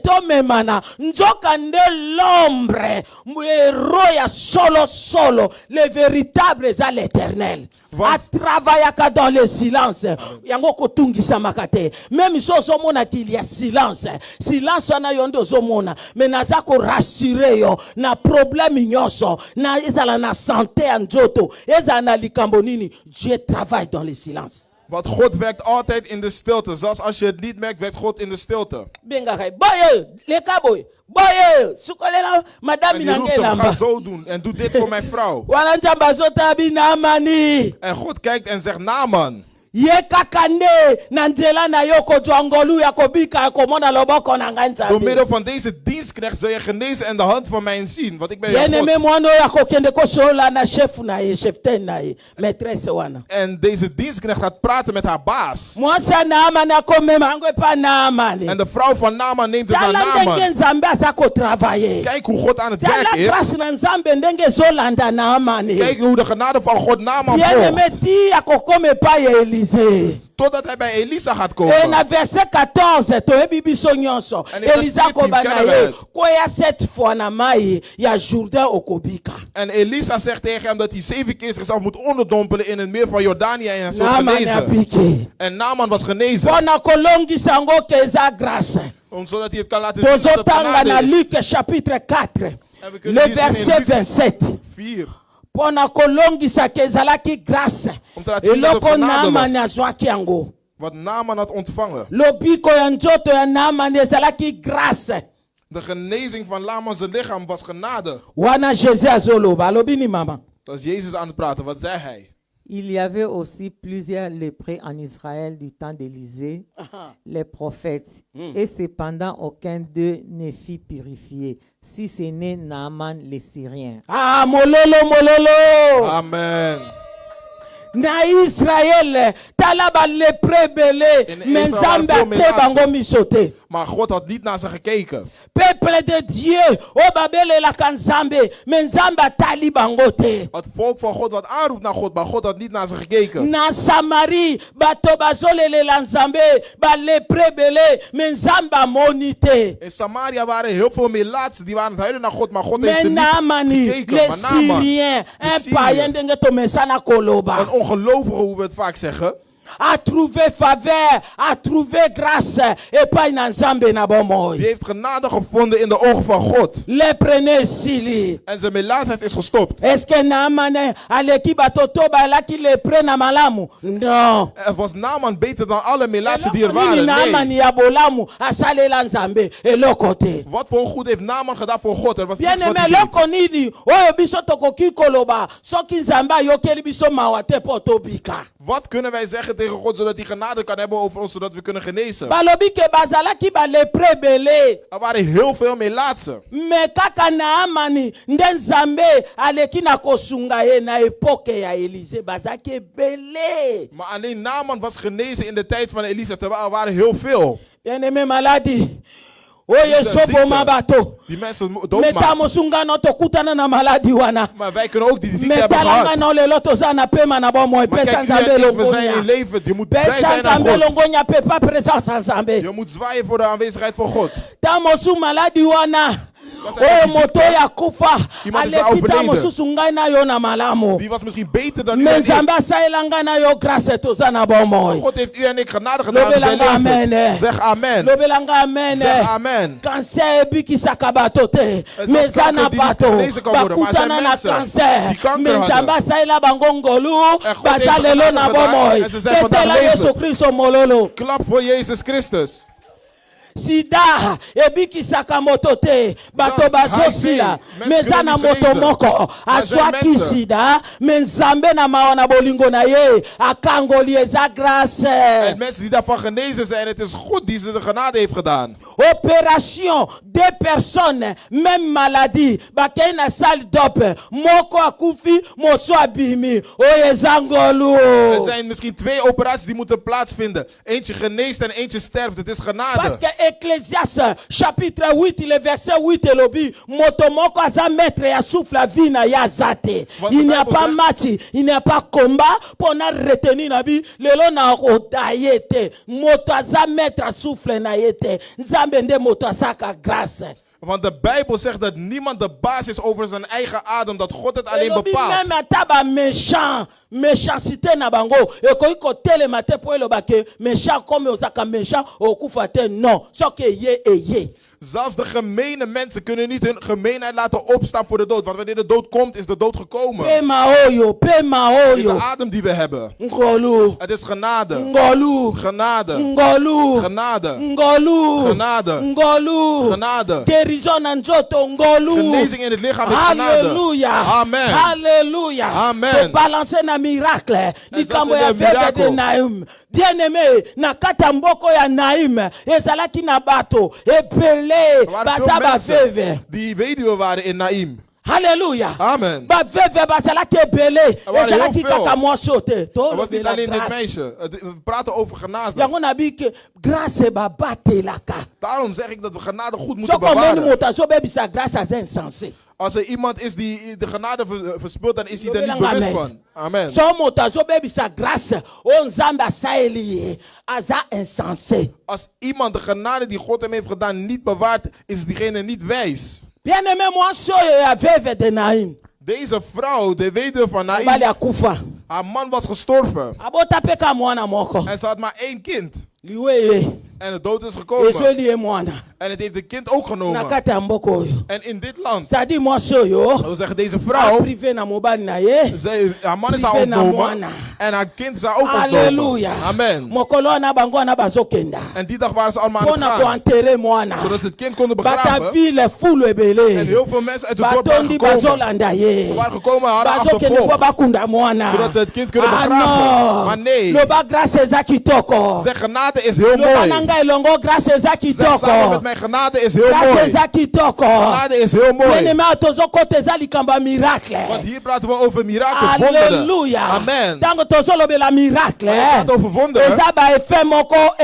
tomemana njoka nde l'ombre héros ya solo le véritable eza l'éternel. Atravaillaka dans le silence. Yango kotungisa makate. Même si ozomona qu'il y a silence. Silence na yondo ozomona. Mais naza ko rassurer yo na problème nyonso. Na ezala na santé nzoto. Ezala na likambo nini. Dieu travaille dans le silence. Want God werkt altijd in de stilte. Zelfs als je het niet merkt, werkt God in de stilte. Benga boye, leka boye. Boye, sukolela madame En die roept hem, nangela. ga zo doen en doe dit voor mijn vrouw. Wana njamba zota bi Naamani. En God kijkt en zegt, Naaman, Ye kakande na nzela na yo kozwa ngolu ya kobika ya komona loboko na ngai door Nzambe. middel van deze dienstknecht zul je genezen en de hand van mij zien. Want ik ben je Bien-aimé God. mwana oyo akokende kosola na chef na ye, cheftain na ye, maîtresse wana. En deze dienstknecht gaat praten met haar baas. Mwasi ya Naamani akomema yango epa Naamani. En de vrouw van Naaman neemt het naar Tala ndenge Naaman. Nzambe aza kotravaye. Kijk hoe God aan het Tala werk is. grâce na Nzambe ndenge ezolanda Naamani. Kijk hoe de genade van God Naaman Bien-aimé volgt. ti akokoma epai ya Élisée. Totdat hij bij Elisa gaat E komen. na verset 14 toyebi biso nyonso En in vers Elisa 14 kobana kennen we ye het. koya 7 fois na mai ya Jourdain okobika. En Elisa zegt tegen hem dat hij 7 keer zichzelf moet onderdompelen in het meer van Jordanië en hij zal Naaman genezen. abiki. En Naaman was genezen. Mpona kolongisa yango ke eza grâce. Zodat hij het kan laten zien dat het Tozotanga na genade is. Luc chapitre 4 En we kunnen le lezen in verset Luc 27. 4. Mpona kolongisa ke ezalaki grâce Om te laten zien dat het eloko genade Naamani was. azwaki yango. Wat Naaman had ontvangen. Lobiko ya nzoto ya Naamani ezalaki grâce. De genezing van Naaman zijn lichaam was genade. Wana Jésus azoloba alobi ni mama. Dat is Jezus aan het praten. Wat zei hij? Il y avait aussi plusieurs lépreux en Israël du temps d'Élisée, les prophètes. Et cependant, aucun d'eux ne fut purifié, si ce n'est Naaman le Syrien. Ah, mololo. Amen. Na Israël, tala ba lepre bele, In men Israël Nzambe waren veel ate bango mensen. misote. Maar God had niet naar ze gekeken. Peuple de Dieu, o babelelaka Nzambe, men Nzambe atali bango te. Het volk van God wat aanroept naar God, maar God had niet naar ze gekeken. Na Samarie, bato bazolelela Nzambe, ba lepre bele, men Nzambe amoni te. In Samaria waren heel veel melaatsen die waren het huilen naar God, maar God heeft ze Men niet Naamani, gekeken. le Maar Naaman, Syrien, de un Syriër, païen ndenge tomesana koloba. een ongelovige, hoe we het vaak zeggen, A trouvé faveur, a trouvé grâce, epai na Nzambe na bomoi. die heeft genade gevonden in de ogen van God. Lepre sili. En zijn melaatsheid is gestopt. Est-ce que Naamani aleki batoto balaki lepre na malamu? Non. Het was Naaman beter dan alle melaatsen die er Eloko nini waren. Nee. Naamani ya bolamu asalela Nzambe eloko te. Wat voor goed heeft Naaman gedaan voor God? Er was niets Bien wat aimé hij deed. eloko nini oyo biso tokoki koloba soki Nzambe ayokeli biso mawa te po tobika. Wat kunnen wij zeggen zegen tegen God, zodat hij genade kan hebben over ons, zodat we kunnen genezen. balobi ke bazalaki balepre ebele Er waren heel veel melaatsen. me kaka Naamani nde Nzambe aleki na kosunga ye na epoke ya Elize bazalaki ebele. Maar alleen Naaman was genezen in de tijd van Elisa, terwijl er waren heel veel. Bien-aimé maladi oyo ezoboma bato Die mensen doodmaken. meta mosungano tokutana na maladi wana Maar wij kunnen ook die ziekte hebben metalanga gehad. na lelo toza na pema na bomo Maar epesa kijk, Nzambe u en ik, we zijn in longonya leven. Je moet blij pesa zijn aan Nzambe God. longonya pepa presence ya Nzambe Je moet zwaaien voor de aanwezigheid van God. ta mosu maladi wana Was hij oyo fysiek, moto hè? ya kufa Iemand is aleki ta overleden. mosusu ngai na yo na malamu Die was misschien beter dan u me en ik. Nzambe asalela ngai na yo grâce toza na Maar bomoi God heeft u en ik genade gedaan in zijn lobelanga amen leven. Zeg amen. lobelanga amen Zeg amen. kanser ebikisaka bato te is me ook eza na kanker die bato niet genezen kan worden, maar er zijn bakutana na mensen kanser die kanker me hadden. Nzambe asalela bango ngolu En God baza heeft lelo genade na gedaan bomoi en ze zijn vandaag tetela levend. Yesu Kristo mololo Klap voor Jezus Christus. sida ebikisaka moto te bato Zelfs bazosila HIV, me eza na mensen moto kunnen niet moko Maar zijn azwaki mensen. sida me Nzambe na mawa na bolingo na ye akangoli eza En grâce mensen die daarvan genezen zijn, het is God die ze de genade heeft gedaan. opération deux personnes même maladie bakei na salle d'op moko akufi moso abimi oyo eza ngolu Er zijn misschien 2 operaties die moeten plaatsvinden. Eentje geneest en eentje sterft. Het is parce genade. que Ecclésiaste chapitre 8 le verset 8 elobi moto moko aza maître ya souffle la vie na ye aza te. Want Il de n'y a Bible pas zegt- match, il n'y a pas combat pona retenir na bi lelo na kota ye te moto aza maître ya souffle na ye te Nzambe nde moto asaka grâce. Want de Bijbel zegt dat niemand de baas is over zijn eigen adem. Dat God het alleen elobi bepaalt. même ata baméchant méchanceté na bango ekoki kotelema te mpo eloba ke méchant comme ozaka méchant okufa te non soki eye eye. Zelfs de gemene mensen kunnen niet hun gemeenheid laten opstaan voor de dood. Want wanneer de dood komt, is de dood gekomen. pema oyo Het is de oyo adem die we hebben. ngolu Het is genade. ngolu Genade. ngolu Genade. ngolu Genade. ngolu Genade. guérison na nzoto ngolu Genezing in het lichaam is genade. Halleluja. Amen. Halleluja. Amen. Balancer na miracle. Likambo ça, ya c'est des veve de miracles. Naïm. Bien-aimé, na kata mboko ya Naïm, ezalaki na bato, ebele, Er waren veel baza mensen baveve. die weduwe waren in Naïm. Halleluja. Amen. Baveve bazalaki ebele, waren ezalaki heel veel. kaka mwasi te. Het was niet Tolobela alleen dit grâce. meisje. We praten over genade. Yango na bike grâce babatelaka. Daarom zeg ik dat we genade goed moeten Soko moni bewaren. moto azobebisa grâce aza insensé. Als er iemand is die de genade verspilt, dan is hij er niet Amen. bewust van. Amen. So moto azobebisa grâce oyo Nzambe asaeli ye aza insensé. Als iemand de genade die God hem heeft gedaan niet bewaart, is diegene niet wijs. Bien-aimé mwasi oyo ya veve de Naïm Deze vrouw, de weduwe van mobali Naïm, akufa haar man was gestorven. abota mpe ka mwana moko En ze had maar 1 kind. liwe En de dood is gekomen. ezweli ye mwana En het heeft de kind ook na genomen. kati ya mboka oyo En in dit land, c'est-à-dire mwasi oyo we zeggen deze vrouw, aprive na mobali na ye haar man is haar privé na ontnomen. mwana. En haar kind is haar ook ontnomen. Halleluja. Amen. mokolo wana bango wana bazokenda En die dag waren ze allemaal aan mpo het na gaan. koenterre mwana Zodat ze het kind konden begraven. bata ville fulu En ebele heel veel mensen uit het dorp waren batondi gekomen. bazolanda ye Ze waren gekomen en hadden bazokende mpo achtervolgd. bakunda mwana Zodat ze het kind kunnen Ah, begraven. non. Maar nee. loba grâce eza kitoko Zeg, genade is heel loba na mooi. ngai elongo grâce eza Zeg kitoko samen met mij, genade is heel grâce mooi. eza kitoko Genade is heel mooi. bien-aimé tozokota eza likambo ya miracle Want hier praten we over mirakels, wonderen. alleluya Amen. ntango tozolobela miracle Maar je praat over wonderen. eza baeffet moko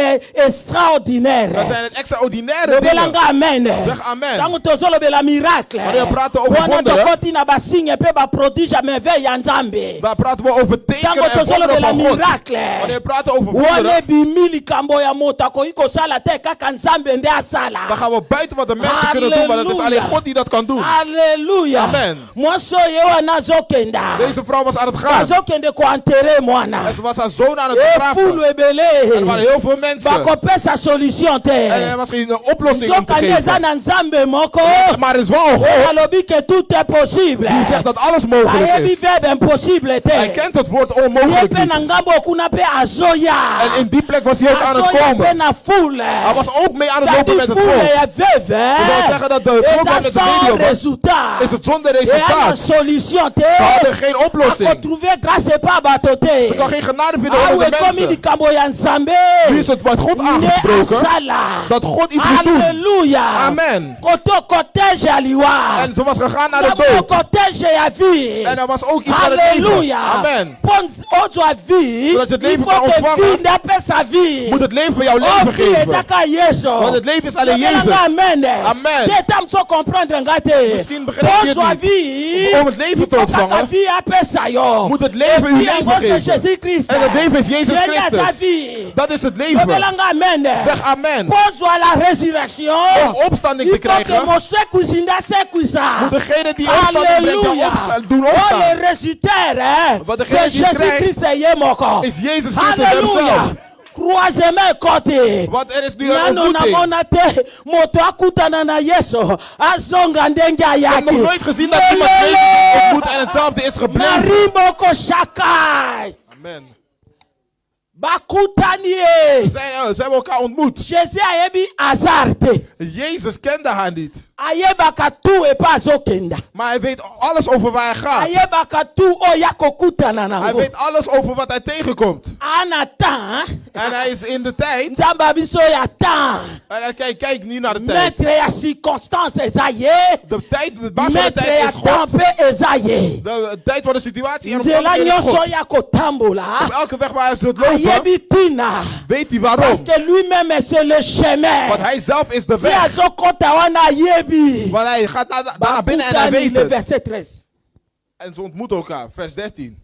extraordinaire Dat zijn het extraordinaire lobelanga dingen. amen Zeg amen. ntango tozolobela miracle Wanneer we praten over wana wonderen. tokoti na basigne mpe baprodige ya merveille ya nzambe Daar praten we over tekenen ntango en wonderen tozolobela van God. miracle Wanneer we praten over wana wonderen, ebimi likambo ya moto akoki kosala te kaka nzambe nde asala dan gaan we buiten wat de mensen kunnen doen, want het is alleen God die dat kan doen. Halleluja. Amen. Mwasi oyo wana azokenda Deze vrouw was aan het gaan. azokende koenterre mwana En ze was haar zoon aan het efulu begraven. Er waren ebele heel veel mensen. bakopesa solution En te er was geen oplossing om te nzokande eza geven. na nzambe moko Maar er is wel een oyo God alobi ke tout est possible die zegt dat alles mogelijk bayebi is. verbe impossible Hij te kent het woord ye onmogelijk mpe na niet. ngambo okuna mpe azoya En in die plek was hij ook aan het azoya mpe komen. na fule Hij was ook mee aan het lopen met het volk. ya veuve Dat wil zeggen dat het volk eza met de sans weduwe was, résultat is het zonder eya na resultaat. solution te Ze hadden geen oplossing. akotrouve grâce epa bato te Ze kan geen genade vinden onder awe de ekomi mensen. likambo ya nzambe Nu is het wat God nde aangebroken, asala dat God iets moet doen. alleluya Amen. koto kotege ya liwa En ze was gegaan naar de Namo dood. kotege ya vie En er was ook iets van het leven. alleluya Amen. pon ozwa vie Zodat je het il leven faut kan que ontvangen, vie nde apesa vie Moet het leven jouw leven vie geven. ezaka yesu Want het leven is alleen Jezus. Amen. Amen. Teta mso comprendre nga te. Misschien begrijp je het Ozwa niet. vie. Om het leven te ontvangen, vie apesa yo. moet het leven uw leven geven. Jésus Christ. En het leven is Jezus Yeye aza Christus. vie. Dat is het leven. Lobelanga amen. Zeg amen. Ozwa la résurrection. Om opstanding te Il faut que krijgen, mon sekuzinda sekuza. moet degene die opstanding brengt jou doen Oh, le opstaan. résultat, Want degene c'est die Jésus krijgt, Christ ye moko. is Jezus Christus Halleluja. hemzelf. Croisement côté. Want er is nu een Nano ontmoeting. namona te moto akutana na Yesu azonga ndenge Ik heb ayaki. nog nooit gezien dat iemand Jezus heeft ontmoet en hetzelfde is gebleven. Marimoko shakai. Amen. Bakutani. Ze hebben elkaar ontmoet. Jésus ayebi azarte. Jezus kende haar niet. Ayebaka tu epa azokenda. Maar hij weet alles over waar hij gaat. Ayebaka tu oya kokutana Hij nango. weet alles over wat hij tegenkomt. Anatan. En hij is in de tijd. Nzamba biso ya tan. En hij kijkt niet naar de tijd. Maître ya circonstance eza ye. De tijd, de baas van de Maître tijd ya is God. temps mpe eza ye. De tijd van de situatie en Nzela omstandigheden is nyonso God. ya kotambola. Op elke weg waar hij zult lopen, Ayebi tina. weet hij Parce waarom. que lui-même c'est le chemin. Want hij zelf is de Ti weg. azokota wana ayebi. Want hij gaat naar binnen en hij Bakutani weet le het. verset 13. En ze ontmoeten elkaar. Vers 13.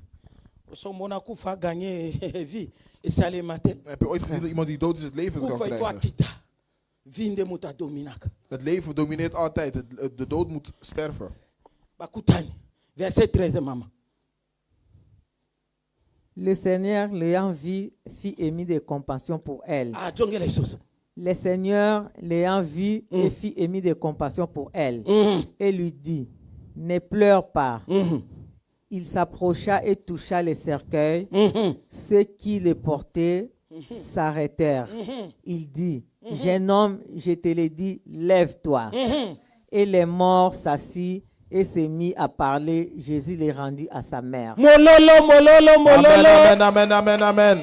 osomona kufa gagner vie esalema te. Heb je ooit gezien dat iemand die dood is het leven kan Kufa ifo krijgen? akita. Vie nde moto adominaka. Het leven domineert altijd. De dood moet sterven. Bakutani. Verset 13 mama. Le Seigneur, l'ayant vu, fit émis de compassion pour elle. Ah, jongela isosa. Le Seigneur, l'ayant vu, et fit émis de compassion pour elle. Et lui dit, ne pleure pas. Il s'approcha et toucha le cercueil. Ceux qui le portaient s'arrêtèrent. Il dit, jeune homme, je te le dis, lève-toi. Et les morts s'assit et se mit à parler. Jésus les rendit à sa mère. Mololo, mololo, Amen, mololo. amen, amen, amen, amen.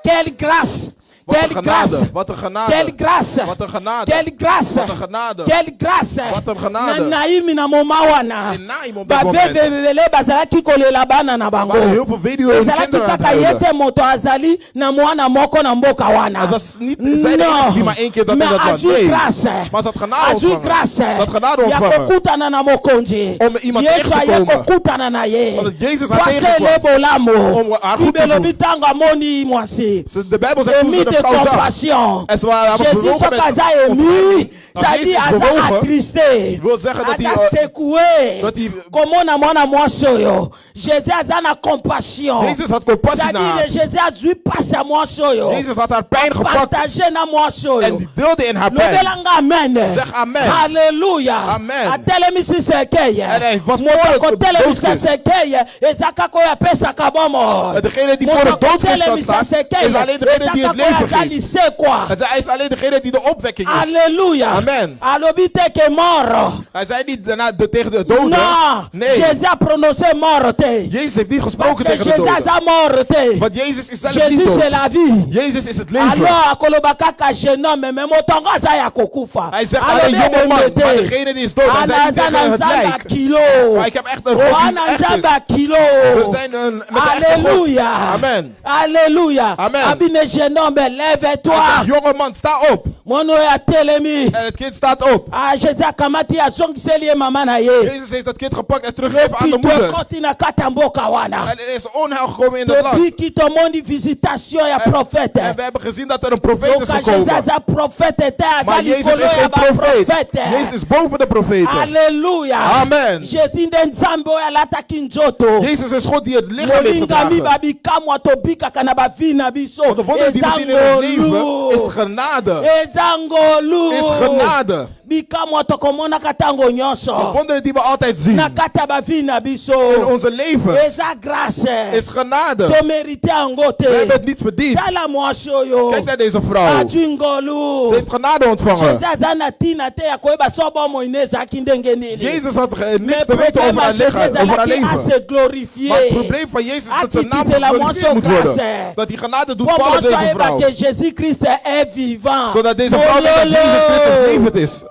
Quelle grâce. Wat een Quelle genade, grâce. wat een genade. Quelle grâce. Wat een genade. Quelle grâce. Wat een genade. Quelle grâce. Wat een genade. Na Naïmi na moma wana. In Naïm op dit moment. Bavevevele bazalaki kolela bana na bango. Er waren heel veel weduwen en Ezalaki kinderen aan het kaka huilen. yete moto azali na mwana moko na mboka wana. Het was niet zij de enige die maar één keer dat in dat Maar was. azwi Nee. grâce. Maar ze had genade Azwi ontvangen. grâce. Ze had genade Ya ontvangen. kokutana na mokonzi. Om iemand Yesu tegen te aye komen. kokutana na ye. Want Jezus haar Kwasele tegenkwam. bolamo. Om haar goed te Bibelo doen. bitanga moni mwasi. De Bijbel zegt toen ze Émis de de vrouw zag. compassion. En ze waren Jésus bewogen soki met aza ému, ontferming. Als c'est-à-dire Jezus aza bewogen, attristé, wil zeggen dat hij, aza secoué. dat hij- komona mwana mwasi oyo Jésus aza na compassion. Jezus had compassie naar C'est-à-dire haar. Jésus azwi pasi ya mwasi oyo Jezus had haar pijn gepakt partage na mwasi en oyo. die deelde in haar pijn. Lobelanga amen. Zeg amen. Halleluja. Amen. Atelemisi sekeye. En hij was Moto voor het akotelemisa doodskist. sekeye eza kaka oyo apesaka bomoi. En degene die voor het doodskist kan staan, is alleen degene die het leven geeft. lisekwa. En hij is alleen degene die de opwekking is. Alléluia. Amen. Alobi teke mort. Hij zei niet tegen de doden. Non. Nee. Jésus a prononcé mort te. Jezus heeft niet Parce gesproken que tegen de Jésus doden. a mort te. Want Jezus is zelf niet Jésus c'est dood. la vie. Jezus is het leven. Alors akoloba kaka jeune homme mais motongo aza ya kokufa. Hij zegt alleen jonge man, maar degene die is dood. Hij zei niet tegen het lijk. kilo. Maar ik heb echt een God die Wana echt is. nzamba kilo. We zijn met de echte God. Alléluia. Amen. Alléluia. Amen. Abine jeune homme Hij lève-toi. zegt, jonge man, sta op. Mono ya telemi. En het kind staat op. Ah, Jésus akamati azongiseli ye mama na ye. Jezus heeft dat kind gepakt en teruggegeven aan de Kito moeder. ekoti na kata mboka wana. En er is onheil gekomen in het Depuis land. kito mondi visitation ya En prophète. we hebben gezien dat er een profeet is Donc Jésus gekomen. aza prophète te aza Maar Jezus likolo is ya geen profeet. baprophète. Jezus is boven de profeten. Alléluia. Amen. Jésus nde nzambe oyo alataki nzoto. Jezus is God die het lichaam heeft molingami gedragen. babikamwa tobikaka na bavi na biso. Want de wonderen die we zien in het leven is genade. Eza ngolu. Is genade. bikamwa tokomonaka tango De nyonso wonderen die we altijd zien na kati ya bavi na in biso onze levens eza grâce is genade. tomerite yango We hebben te het niet verdiend. tala mwasi oyo Kijk naar deze vrouw. azwi ngolu Ze heeft genade ontvangen. jésus aza na ntina te ya koyeba so bomoi ne ezalaki ndenge nini Jezus had mais niks te weten over haar lichaam, over haar ezalaki leven. ase glorifie Maar het probleem van Jezus is dat zijn naam Atitela geglorifieerd moet mwanso worden. grâce. Dat die genade doet po vallen mwanso deze ayeba vrouw. ke jésus christ est vivant Zodat deze vrouw weet dat Jezus Christus levend is.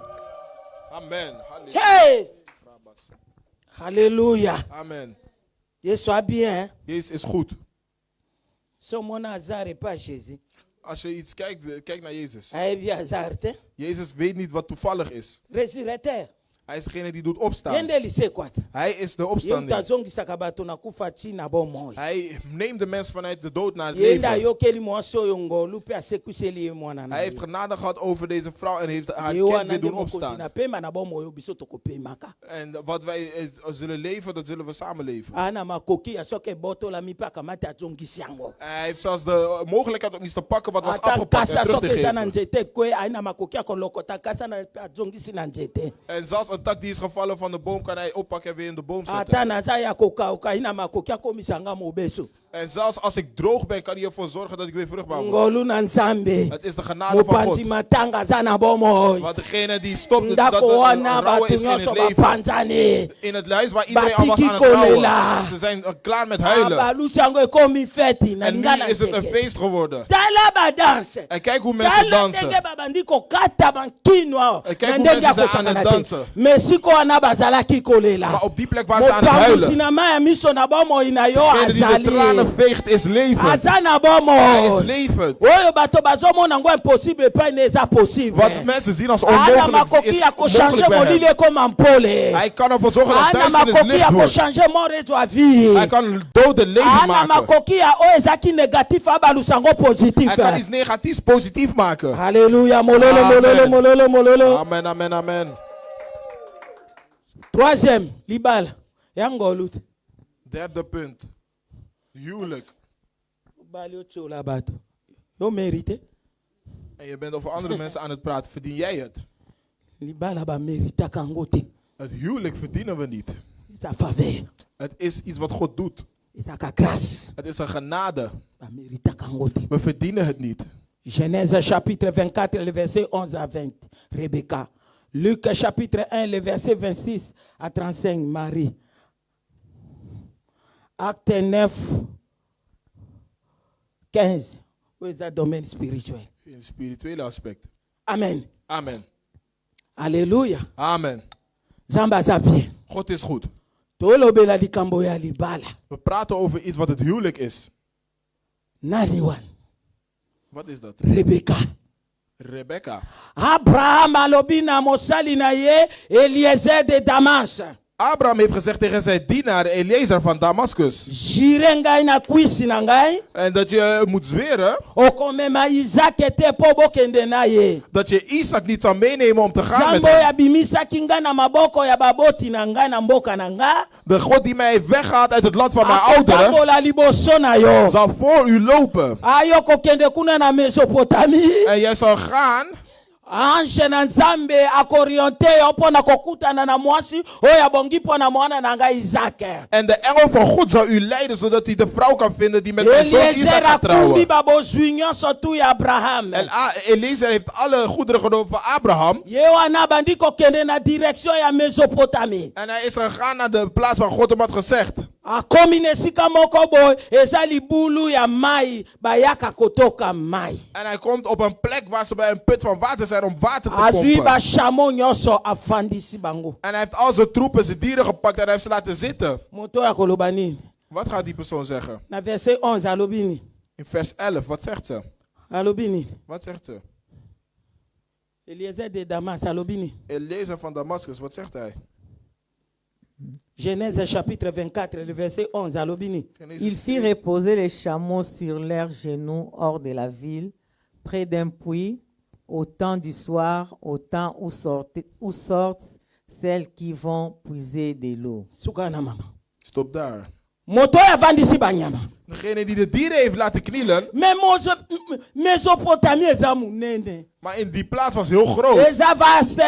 Amen. hey halleluja Amen. yesu abien Jezus is goed. so omona aza repa jésus Als je iets kijkt, kijk naar Jezus. ayebi aza te Jezus weet niet wat toevallig is. résurrecteur Hij is degene die doet ye opstaan. nde lisekwata Hij is de ye moto opstanding. azongisaka bato na kufa ntina bomoi Hij neemt de mens vanuit de dood naar het ye nde leven. ayokeli mwasi oyo ngolu mpe asekwiseli ye mwana na Hij ye heeft genade gehad over deze vrouw en heeft haar ye kind wana weer nde doen mokonzi opstaan. na pema na bomoi oyo biso tokopemaka En wat wij zullen leven, dat zullen we samen leven. ana makoki ya soki ebotolami mpe akamati azongisi yango Hij heeft zelfs de mogelijkheid om iets te pakken wat was ata afgepakt en nkasa terug te soki eza na geven. nzete ekwe ayi na makoki ya kolokota nkasa na mpe azongisi na nzete En zelfs een tak die is gevallen van de boom kan hij oppakken en weer in de boom zetten. ata naza ya kokauka ayi na makoki akomisa nga mobeso En zelfs als ik droog ben, kan hij ervoor zorgen dat ik weer vruchtbaar word. ngolu na nzambe Het is de genade van mopanzi God. matanga aza na bomoi Want degene die stopt, dat ndako er wana rouwen bato is in nyonso het leven. bapanzani In het huis waar iedereen al was Batiki aan het rouwen. kolela. Ze zijn klaar met huilen. balusi yango ekomi feti na En nu linga na is het een nzeke feest geworden. tala badanse En kijk hoe mensen tala ndenge dansen. babandi kokata bankinwa Kijk na hoe ndenge ya mensen zijn aan kosakana het te dansen. mais siko wana bazalaki kolela Maar op die plek waar ze aan het mopangusi huilen. na mai ya miso na bomoi na yo Degene die de azali tranen veegt is levend. aza na Hij is bomoi levend. oyo bato bazomona ngo impossible epai na eza possible Wat mensen zien als ana onmogelijk makoki is ya kochange mogelijk bij molili hem. ekoma mpole Hij kan ervoor zorgen dat ana duisternis makoki ya licht wordt. kochange mort ezwa vie Hij kan doden leven ana maken. makoki ya oyo ezalaki négatif abalusa yango Hij positif kan iets negatiefs positief maken. halleluja mololo Amen. mololo mololo mololo Amen, amen, amen. troisième libala ya ngolu te Derde punt. Huwelijk. bali otiola bato yo mérite En je bent over andere mensen aan het praten. Verdien jij het? libala baméritaka yango te Het huwelijk verdienen we niet. eza faveur Het is iets wat God doet. ezaka grâce Het is een genade. baméritaka yango te We verdienen het niet. Genèse chapitre 24, le verset 11 à 20, Rebecca. Luc chapitre 1, le verset 26 à 35, Marie. Acte 9, 15. Où est le domaine spirituel? In het spirituele aspect. Amen. Amen. Alléluia. Amen. Zamba aza bien. God is goed. Tolobela likambo ya libala. We praten over iets wat het huwelijk is. Nani wan? Wat is dat? Rebecca. Rebecca. Abraham alobi na mosali na ye Eliezer de Damas. Abraham heeft gezegd tegen zijn dienaar Eliezer van Damascus. Jire ngai na kwisi na ngai. En dat je moet zweren Okomema Isaac te po bokende na ye. dat je Isaac niet zal meenemen om te gaan met Zambo hem. ya bimisaki nga na maboko ya baboti na nga na mboka na nga. De God die mij heeft weggehaald uit het land van mijn ouderen, Akotambola liboso na yo. zal voor u lopen. Ayo kokende kuna na Mesopotamie. En jij zal gaan. Ange na nzambe akoriente yo mpo na kokutana na mwasi oyo abongi mpo na mwana na nga Isaac. En de engel van God zal u leiden zodat hij de vrouw kan vinden die met zijn zoon Isaac Eliezer gaat akumbi trouwen. babozwi nyonso tu ya Abraham. En Eliezer heeft alle goederen genomen van Abraham. Ye wana bandi kokende na direction ya Mesopotamie. En hij is gegaan naar de plaats waar God hem had gezegd. Akomi na esika moko boye eza libulu ya mai bayaka kotoka mai. En hij komt op een plek waar ze bij een put van water zijn om water te Azwi pompen. bashamo nyonso afandisi bango. En hij heeft al zijn troepen, zijn dieren gepakt en hij heeft ze laten zitten. Moto ya koloba nini? Wat gaat die persoon zeggen? Na verset 11 alobi nini? In vers 11, wat zegt ze? Alobi nini? Wat zegt ze? Eliezer de Damas alobi nini? Eliezer van Damascus, wat zegt hij? Genèse chapitre 24, le verset 11 alobi nini? Il fit reposer les chameaux sur leurs genoux hors de la ville, près d'un puits, au temps du soir, au temps où sortent celles qui vont puiser de l'eau. Sukana mama. Stop daar. Moto ya vandisi banyama. Degene die de dieren heeft laten knielen. Mais Mesopotamie eza munene. Maar in die plaats was heel groot. eza vaste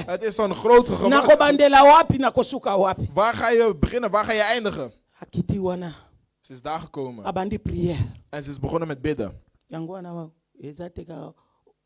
Het is een grote gewacht. nakobandela wapi nakosuka wapi. Waar ga je beginnen? Waar ga je eindigen? Akiti wana Ze is daar gekomen. abandi prière En ze is begonnen met bidden. yango wana wa eza teka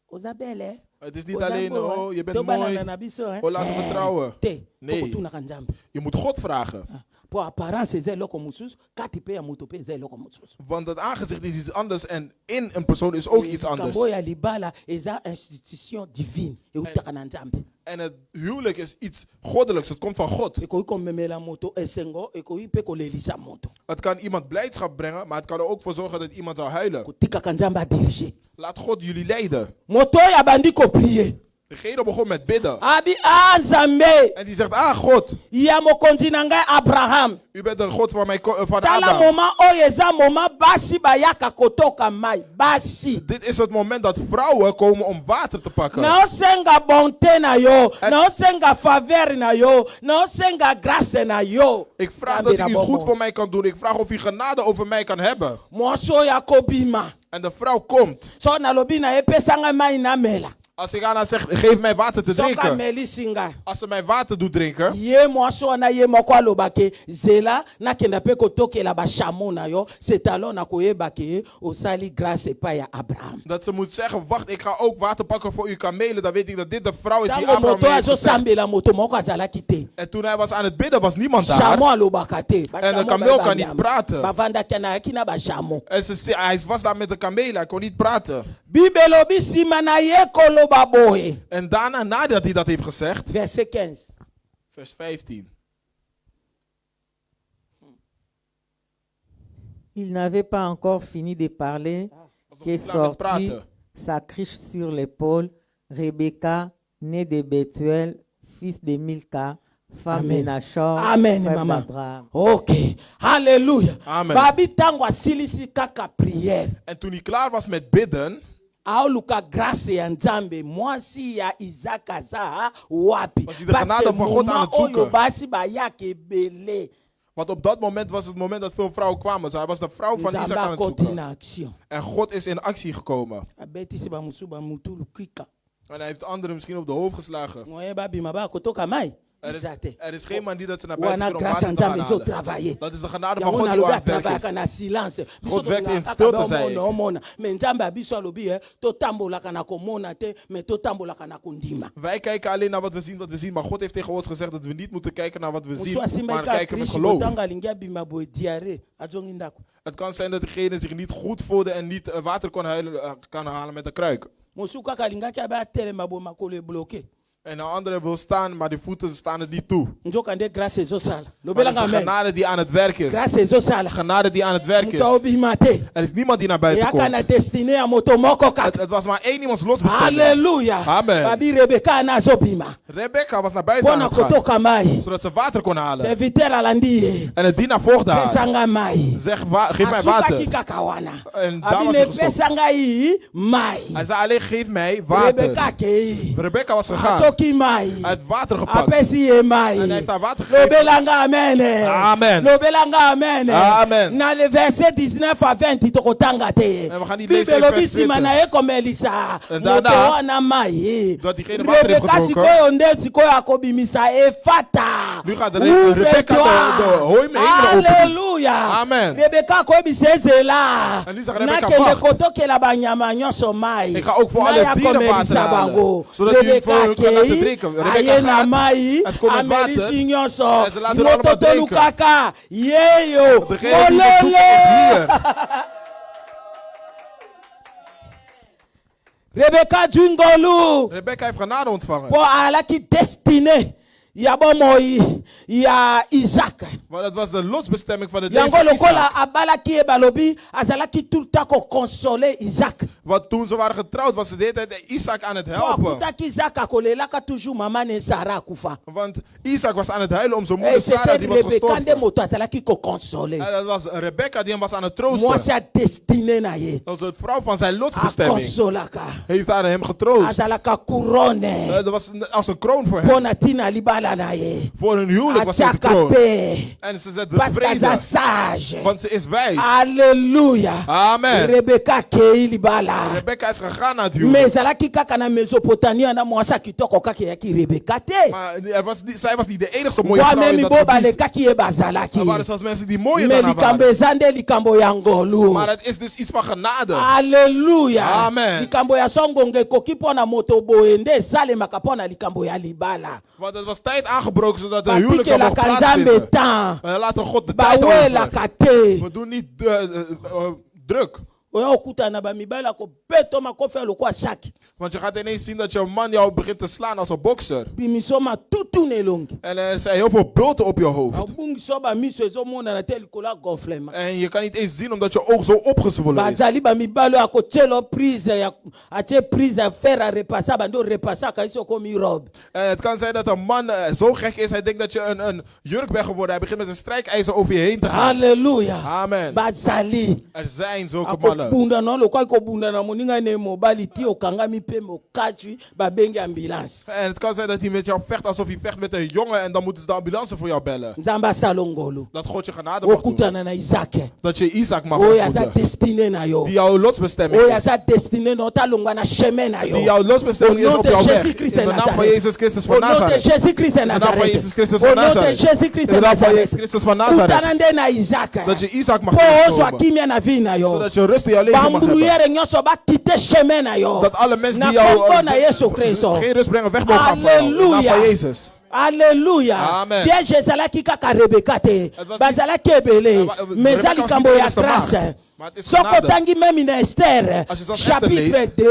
oza bele Het is niet oza alleen, boa, oh, je bent tobalanda mooi. na biso, hè? Oh, laten we vertrouwen. Te Nee. tokotunaka nzambe Je moet God vragen. po apparence eza eloko mosusu kati mpe ya moto mpe eza eloko mosusu. Want het aangezicht is iets anders en in een persoon is ook iets anders. kambo ya libala eza institution divine eutaka na nzambe. En het huwelijk is iets goddelijks. Het komt van God. Ekoki komemela moto esengo ekoki mpe kolelisa moto Het kan iemand blijdschap brengen, maar het kan er ook voor zorgen dat iemand zou huilen. kotikaka nzambe adirige. Laat God jullie leiden. Moto oyo abandi koprie Degene begon met bidden. abi nzambe En die zegt, God, ya mokonzi na ngai Abraham. u bent de God van, van Tala Abraham. moment oyo eza moment basi bayaka kotoka mai basi. Dit is het moment dat vrouwen komen om water te pakken. naosenga bonté na yo naosenga faveur na yo naosenga grâce na yo. Ik vraag Nzambe dat u na iets goed bongo. voor mij kan doen. Ik vraag of u genade over mij kan hebben. mwasi oyo akobima En de vrouw komt. so nalobi na ye epesanga mai namela Als ik aan haar zeg, geef mij water te soki drinken. amelisi ngai Als ze mij water doet drinken. ye mwasi wana ye moko alobake zela nakenda mpe kotokela bashamo na yo c'est alors nakoyebake osali grâce epai ya Abraham. Dat ze moet zeggen, wacht, ik ga ook water pakken voor uw kamelen. Dan weet ik dat dit de vrouw is die ntango Abraham moto heeft gezegd. azosambela moto moko azalaki te. En toen hij was aan het bidden, was niemand Shamo daar. alobaka te. En de kameel kan niet praten. bavandaki anayaki na bashamo. En hij was daar met de kamelen, hij kon niet praten. Bible elobi nsima na ye koloba boye. En daarna, nadat hij dat heeft gezegd, Verset 15. vers 15. Il n'avait pas encore fini de parler qu'est sortie sa cruche sur l'épaule Rebecca, née de Bethuel, fils de Milka, femme de Nachor, Amen, frère maman. d'Abraham. Ok. Alléluia. Amen. Babi tango asilisi kaka prière. En toen hij klaar was met bidden, aoluka grâce ya nzambe mwasi ya Isaac aza wapi. Was hij de genade van God aan het zoeken? oyo basi bayaka ebele. want op dat moment was het moment dat veel vrouwen kwamen. Hij was de vrouw van Isaac nzambe aan het akoti na zoeken. action. En God is in actie gekomen. abetisi bamosusu bamutu lukika. En hij heeft anderen misschien op de hoofd geslagen. moye babima bakotoka mai. Er is geen man die dat ze naar buiten wana kunnen om grâce ya water te gaan nzambe halen. ezotravaille. Dat is de genade van yango God die nalobi aan het werk atravayaka is. na silence. God werkt in stilte, zei ik. omona me nzambe ya biso alobi totambolaka na komona te me totambolaka na kondima. Wij kijken alleen naar wat we zien. Maar God heeft tegen ons gezegd dat we niet moeten kijken naar wat we mosu zien, asimba maar eka kijken met krishi geloof. kotanga alingi abima boye diare azongi ndako. Het kan zijn dat degene zich niet goed voelde en niet water kan halen met een kruik. mosu kaka alingaki abe atelema boye makolo ebloke. En een andere wil staan, maar die voeten staan er niet toe. nzoka nde grâce ezosala Maar dat is lobelanga de amen. genade die aan het werk is. grâce ezosala Genade die aan het werk moto is. aobima te Er is niemand die naar buiten eyaka na komt. destine ya moto moko kaka. Het was maar één iemands losbestemming. Halleluja. Amen. babi rebeka ana azobima Rebecca was naar buiten aan mpona het gaan, kotoka mai. zodat ze water kon halen. serviteur alandi ye En het dienaar volgde haar. pesanga mai. Zeg, geef mij asukaki water. kaka wana En daar was hij abine gestopt. pesa ngai mai. Hij zei alleen, geef mij rebeka water. akei Rebecca was gegaan. atoki mai Hij heeft water gepakt. apesi ye En mai. hij heeft haar water gegeven. lobelanga amen. Amen. lobelanga amen. Amen. na le verset 19 à 20 tokotanga te. En we gaan niet lezen Bible in lobi vers nsima 20. na ye komelisa En moto daarna, wana mai. dat diegene water heeft rebeka gedronken. sikoyo nde sikoyo akobimisa efata. Nu gaat Rebecca de hemelen openen. Halleluja. Amen. rebeka akobisa ezela En nu zegt Rebecca, nakende wacht. kotokela banyama nyonso mai. Ik ga ook voor alle Naya dieren komelisa water halen, bango. zodat u Rebeka voor hun kan laten akei drinken. Rebecca aye na gaat, mai en ze komt met water, amelisi nyonso en ze laten hun allemaal moto drinken. tolukaka yeyo Degene die we zoeken is hier. rebeka dwingolu Rebecca heeft genade ontvangen. po alaki destine ya bomoi ya Isaac. Maar dat was de lotsbestemming van het leven yango van Isaac. lokola abalaki ye balobi azalaki tout le temps kokonsole Isaac. Want toen ze waren getrouwd was ze de hele tijd Isaac aan het po helpen. akutaki Isaac akolelaka toujours mama ne Sara akufa. Want Isaac was aan het huilen om zijn moeder Sarah c'était die was Rebeka nde gestorven. moto azalaki kokonsole. En dat was Rebecca die hem was aan het mwasi troosten. ya destine na ye Dat was het vrouw van zijn lotsbestemming. akonsolaka Heeft haar hem getroost. azalaka couronne Dat was als een kroon voor hem. mpo na ntina libala na ye. Voor hun huwelijk was zij Atiaka gekroond. paix. En ze zet Parce qu'elle vrede, est sage. want ze is wijs. Alléluia. Amen. Rebecca kei libala. Rebecca is gegaan naar het Mais huwelijk. ezalaki kaka na Mesopotamie na mwasa kitoko kaka yaki Rebecca te. Maar zij was niet de enige mooie Wa vrouw in memi dat bo gebied. balekaki ye bazalaki. Er waren zelfs mensen die mooier Mais dan haar likambo waren. eza nde likambo ya ngolu. Maar het is dus iets van genade. Alléluia. Amen. Likambo ya songonge ekoki mpo na moto boye nde esalemaka mpo na likambo ya libala. Want het was tijd aangebroken zodat de huwelijk zou mogen Batikelaka Nzambe plaatsvinden. temps. Maar laten God de tijd over. Bawelaka te. We doen niet druk. Oya okutana na bamibali akobeta makofi alokwa shaki. Want je gaat ineens zien dat je man jou begint te slaan als een bokser. Bimiso matutu na elongi. En er zijn heel veel bulten op je hoofd. Abungiso bamiso ezomonana te likolo ya gonflement. En je kan niet eens zien omdat je oog zo opgezwollen is. Bazali bamibali akotiela prise ya atie prise ya fer a repassa bando repassa kaisi okomi robe. En het kan zijn dat een man zo gek is, hij denkt dat je een jurk bent geworden. Hij begint met een strijkijzer over je heen te gaan. Halleluja. Amen. Bazali. Er zijn zulke mannen. Akobunda no lokwai kobunda na moninga ne mobali ti okangami pe mokatwi babengi ambulance. En het kan zijn dat hij met jou vecht alsof hij vecht met een jongen en dan moeten ze de ambulance voor jou bellen. Nzambe asala ngolu. Dat God je genade mag doen. Okutana na Isake. Dat je Isaac mag Oyo aza ontmoeten. destiné na yo. Die jouw lotsbestemming Oyo is. aza destiné na otalongwa na chemin na Die yo. jouw lotsbestemming is Au op nom de jouw weg. Jésus Christ In de de naam van Nazareth. Jezus Christus van Au nom de Nazareth. Jésus Christ de In de naam van Nazareth. Jezus Christus Au van nom de Nazareth. Jésus Christ In de de naam van Jezus Nazareth. Christus van Nazareth. Kutana nde na Isaac. Dat je Isaac mag Po ozwa tegenkomen. kimia na vie na yo. Zodat je rust in jouw leven mag hebben. Bambrouillère nyonso bakite chemin na yo. Dat alle mensen die Na jou kombo na Yesu Kristo. geen rust brengen weg mogen gaan van jou. In de naam Alléluia. van Jezus. Alléluia. Amen. Piège ezalaki kaka Rebeka te. Het was Bazalaki ebele. Rebecca Mais eza was niet likambo de ya enigste maagd. grâce. Maar het is Soko genade. tangi memi na Esther. Als je zelfs Esther Chapitre leest, 2,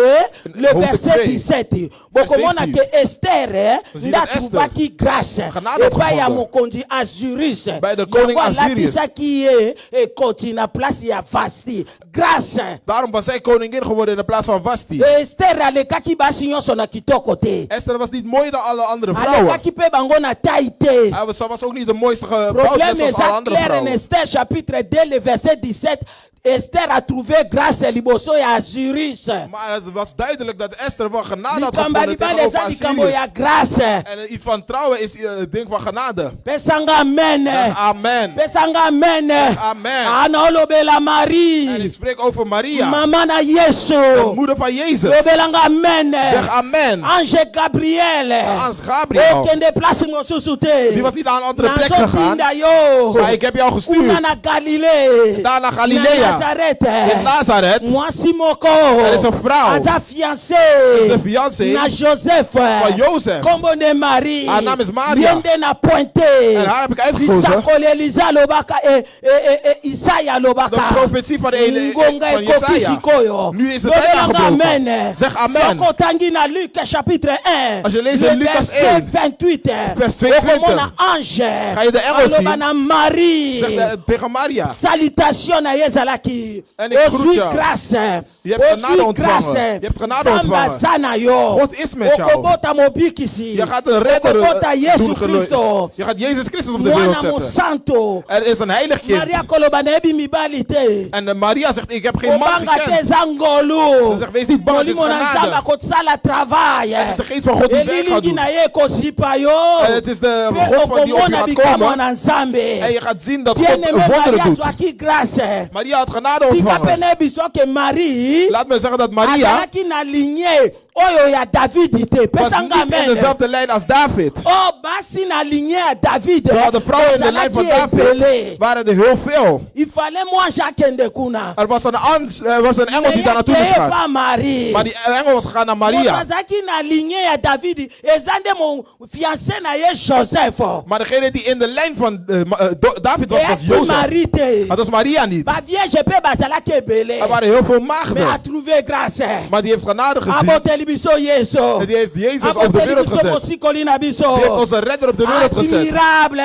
le hoofdstuk verset 2, 17. Bokomona 17. ke Esther We zien dat ndatuvaki grâce. genade Epai ya gevonden. mokonzi Azyrus. Bij de koning Yango Azyrus. alatisaki ye ekoti na place ya Vasti. Grâce. Daarom was zij koningin geworden in de plaats van Vasti. Esther alekaki basi nyonso na kitoko te. Esther was niet mooier dan alle andere vrouwen. Alekaki mpe bango na tai te. Ze was ook niet de mooiste gebouwd, net Problème zoals alle est andere clair en vrouwen. Esther chapitre 2 le verset 17. Esther a trouvé grâce liboso ya Azyrus. Maar het was duidelijk dat Esther wel genade had Likamba gevonden libala tegenover eza likambo Assyrius. ya grâce. En iets van trouwen is het ding van genade. Pesanga amen. Zeg amen. Pesanga amen. Amen. Ana olobela En ik Marie. spreek over Maria, Mama na de Yesu. moeder van Jezus. Lobelanga amen. Zeg amen. Ange Gabriel. Ans Gabriel. Okende place mosusu te. Die was niet naar een andere plek gegaan. Nazotinda yo. Maar ik heb jou Kuna gestuurd. na Galilée. Daar naar Na Galilea. Nazareth. In Nazareth. Mwasi moko. Er is een vrouw. Aza Ze is de fiancé. fiancé Na Joseph. van Jozef. Kombo de Marie. Haar naam is Maria. Yende na pointe. En haar heb ik uitgekozen. Bisakole Elisa lobaka. Isaiah De lobaka. profetie van Ngonga van ekoki Jesaja. sikoyo. Nu is de tijd Lobelanga aangebroken. amen. Zeg amen. Soko tangi na Luc chapitre 1. Als je leest le in Lucas verset 1, 28. vers 22. Okomona ange. Ga je de engel zien? Aloba na Marie. Zeg tegen Maria. Salutation na Yezalaki. En ik groet jou. Grâce. Je hebt genade ontvangen. Je hebt genade ontvangen. Sana yo. God is met jou. Okobota mobikisi. Je gaat een redder Okobota Yesu doen Christo. Je gaat Jezus Christus op de wereld Mwana zetten. mosanto. Er is een heilig kind. Maria koloba na ebi mibali te. En Maria zegt, ik heb geen man Obanga te gekend. zangolu. Ze zegt, wees niet bang, het is Molimo na nzamba genade. kotsala travail. Het is de geest van God die werk gaat Elilingi doen. na ye kozipa yo. En het is de Pe God van die op je okomona gaat bikamwa komen. na nzambe. En je gaat zien dat God Bien-aimé wonderen Maria doet. twaki grâce. Maria had genade Tika ontvangen. pene biso ke Marie. Laat me zeggen dat Maria Azalaki na lignée oyo ya David te. was Pesanga niet in amen. dezelfde lijn als David. Oh, basi na lignée ya David. De vrouwen in de lijn van David waren er heel veel. Il fallait moi Jacques Ndekuna. Er was een engel die daar naartoe moest gaan. pas Marie. Maar die engel was gegaan naar Maria. Azalaki na lignée ya David. Ezande mon fiancé na ye Joseph. Maar degene die in de lijn van David was, was Et Jozef. Marie te. Maar dat was Maria niet. Ba vierge pe bazalaki ebele. Er waren heel veel Mais a maagden. trouvé grâce. Maar die heeft genade gezien. Aboteli biso Yesu. En die heeft Jezus op de Aboteli wereld biso gezet. mosikoli na biso. Die heeft onze redder op de wereld gezet. Admirable.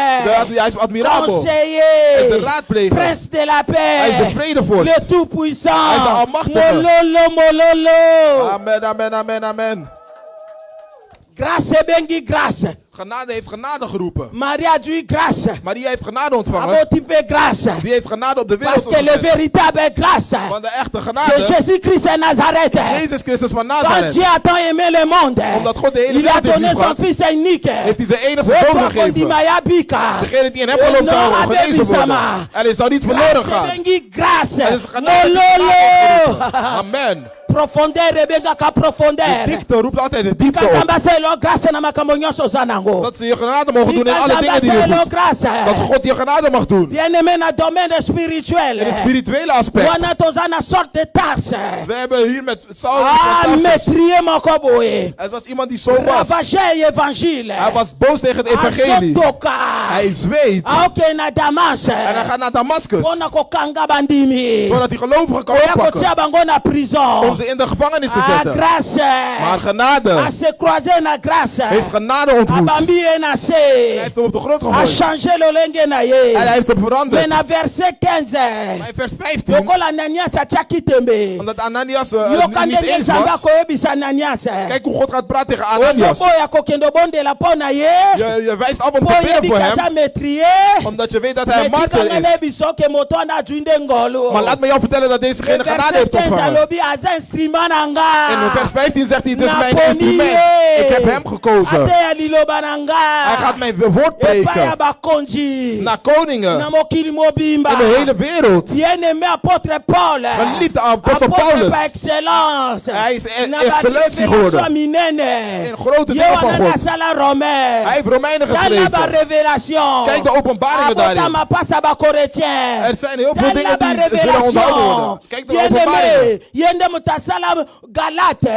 Hij is admirabel. Conseiller. Hij is de raadpleger. Prince de la paix. Hij is de vredevorst. Le tout puissant. Hij is de almachtige. Mololo mololo. Amen, amen, amen, amen. Grâce bengi grâce. Genade heeft genade geroepen. Maria a eu grâce. Maria heeft genade ontvangen. Abo type grâce. Die heeft genade op de wereld Parce que le gezet. véritable grâce, Want de echte c'est genade, Jésus-Christ de Nazareth. Jezus Christus van Quand Nazareth. Dieu a tant aimé le monde, Omdat God de hele il a wereld heeft donné son liefgehad, fils unique. heeft hij zijn enige zoon gegeven. Degene die in hem gelooft zou genezen worden. En hij zou niet verloren gaan. Grâce. Het is genade die Lolo. genade geroepen. Amen. Profondeur ebengaka De profondeur. diepte roept altijd de diepte op. Kakambasa elo grâce na makambo nyonso oza nango. Dat ze je genade mogen doen in alle dingen die je Elo doet. grâce. Dat God je genade mag doen. Bien-aimé na domaine spirituel. In het spirituele aspect. Wana toza na sorte de Tarse. We hebben hier met Saul Ah, van Tarsus. maîtrier moko boye. Het was iemand die zo was. Ravager évangile. Hij was boos tegen het evangelie. Azotoka. Hij zweet. Aoke na Damas. En hij gaat naar Damascus. Pona kokanga bandimi. Zodat hij gelovigen kan Oya oppakken. kotia bango na prison. Om ze in de gevangenis te Ah, zetten. grâce. Maar genade A se croiser na grâce. heeft genade ontmoet. Abambi ye na Hij se. heeft hem op de grond A gegooid. changé lolenge na En ye. hij heeft hem Mais veranderd. na verset 15. Maar in vers 15, Lokola Ananias atiaki tembe. omdat Ananias Yoka niet ndenge eens Nzambe was. akoyebisa Ananias. Kijk hoe God gaat praten tegen Ananias. Ozoboya kokende obondela mpo na ye. Je wijst af om Po te bidden yebi voor hem. kaza maîtrier. Omdat je weet dat hij een Mais martyr tikanga is. biso ke moto wana azwi nde ngolo. Maar laat me jou vertellen dat deze geen genade Verset heeft 15 ontvangen. alobi aza instrument na nga. En in vers 15 zegt hij, het is Na mijn poni instrument. ye. Ik heb hem gekozen. Ateya liloba na nga. Hij gaat mijn woord Epai ya preken. bakonzi. Naar koningen. Na mokili mobimba. In de hele wereld. Bien-aimé apôtre Paul. Geliefde apostel Apôtre Paulus. par excellence. Hij is Na excellentie ba geworden. minene. In grote Ye dingen van wana na God. sala Romain. Hij heeft Romeinen Tala ba geschreven. révélation. Kijk de openbaringen daarin. Abotama pasa ba koretien. Er zijn heel veel Tala dingen ba die zullen onthouden worden. Kijk de openbaringen. Bien-aimé. Yende mutasala Galate.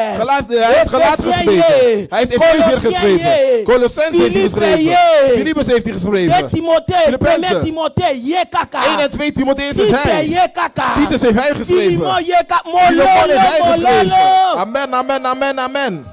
Hij heeft Galaten geschreven. Hij heeft Efeziërs geschreven. Colossenzen heeft hij geschreven. Filippus heeft hij geschreven. Timothée, Filippenzen. 1 Timothée, ye kaka. 1 en 2 Timotheus is Tite, hij. ye kaka. Titus heeft hij geschreven. Filimon, ye kaka. Filemon heeft hij geschreven. Mololo. Amen, amen, amen, amen.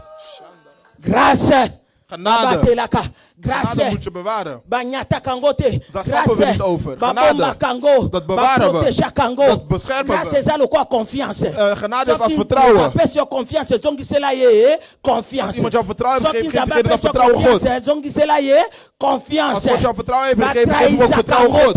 Grâce. Genade. Babatelaka. Genade Grâce. moet je bewaren. Banyata kango te. Daar stappen we niet over. Genade. Kango. Dat bewaren we. Baproteja kango. Dat beschermen we. Grâce eza lokwa confiance. Genade is als vertrouwen. Apesi yo confiance zongisela ye Als confiance. iemand jou vertrouwen heeft Soki gegeven, geef Nzambe diegene dat apesi yo vertrouwen God. confiance zongisela ye confiance. Als God jou vertrouwen heeft gegeven, geef hem ook vertrouwen God.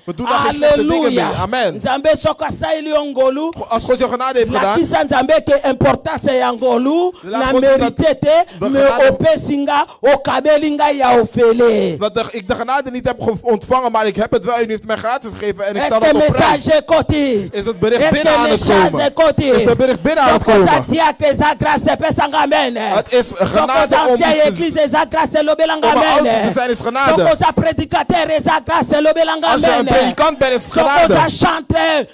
We doen daar geen slechte dingen mee. Amen. Nzambe soko asaeli yo ngolu. Als God jou genade heeft gedaan, Lakisa Nzambe ke importance ya ngolu Laat na God merite te de me genade- opesi nga okabeli nga ya ofele. dat ik de genade niet heb ontvangen, maar ik heb het wel. U heeft mij gratis gegeven en ik sta Est-ce dat que op prijs. message ekoti? Is het bericht Est-ce binnen que aan het message komen? ekoti? Is het bericht binnen aan het Sokoza komen? diacre eza grâce epesanga amen. Het is genade Sokoza om ancien iets te église eza grâce elobelanga om een oudste te amen. zijn is genade. Sokoza prédicateur eza grâce elobelanga Als je een amen. predikant bent is het Sokoza genade. chanteur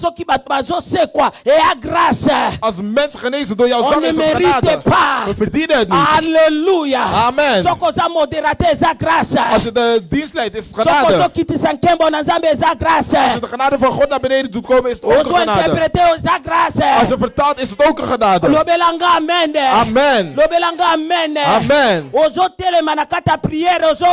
soki bato bazosekwa eya grâce. Als mensen genezen door jouw On zang ne is het mérite genade. pas. We verdienen het niet. Alleluia. Amen. Sokoza modérateur eza grâce. Als je de dienst leidt is het Sokozo genade. kitisa nkembo na Nzambe eza Als je grâce. de genade van God naar beneden doet komen is het ook Ozo een genade. interpréter eza grâce. Als je vertaalt is het ook een genade. Lobelanga amen. Amen. Lobelanga amen. Amen. Ozo telema na kata prière ozo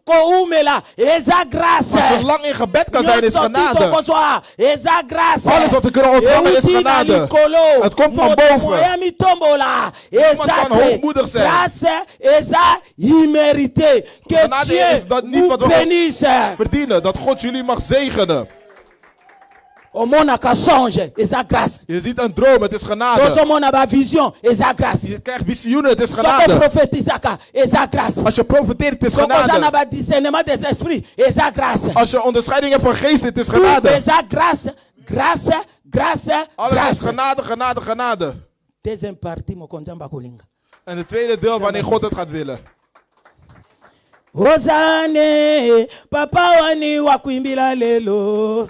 koumela eza grâce. Als je lang in gebed kan zijn is genade. Tokozwa eza grâce. Alles wat we kunnen ontvangen is Euti na genade. likolo. Het komt van Moto boven. moya mitombola. Niemand Eza kan hoogmoedig zijn. grâce eza immérité. Que Genade Dieu is dat niet vous wat we bénisse. verdienen. Dat God jullie mag zegenen. Omonaka songe eza grâce. Je ziet een droom, het is genade. Tozomona ba vision eza grâce. Je krijgt visioenen, het is Soko genade. profetizaka eza grâce. Als je profeteert, het is Soko za na genade. ba discernement des esprits eza grâce. Als je onderscheiding hebt van geest, het is Tout genade. eza grâce, grâce, grâce, Alles is grâce. genade, genade, genade. Deuxième partie mokonzi mbakolinga. En het tweede deel, wanneer God het gaat willen. Ozane papa wani wakuimbila lelo.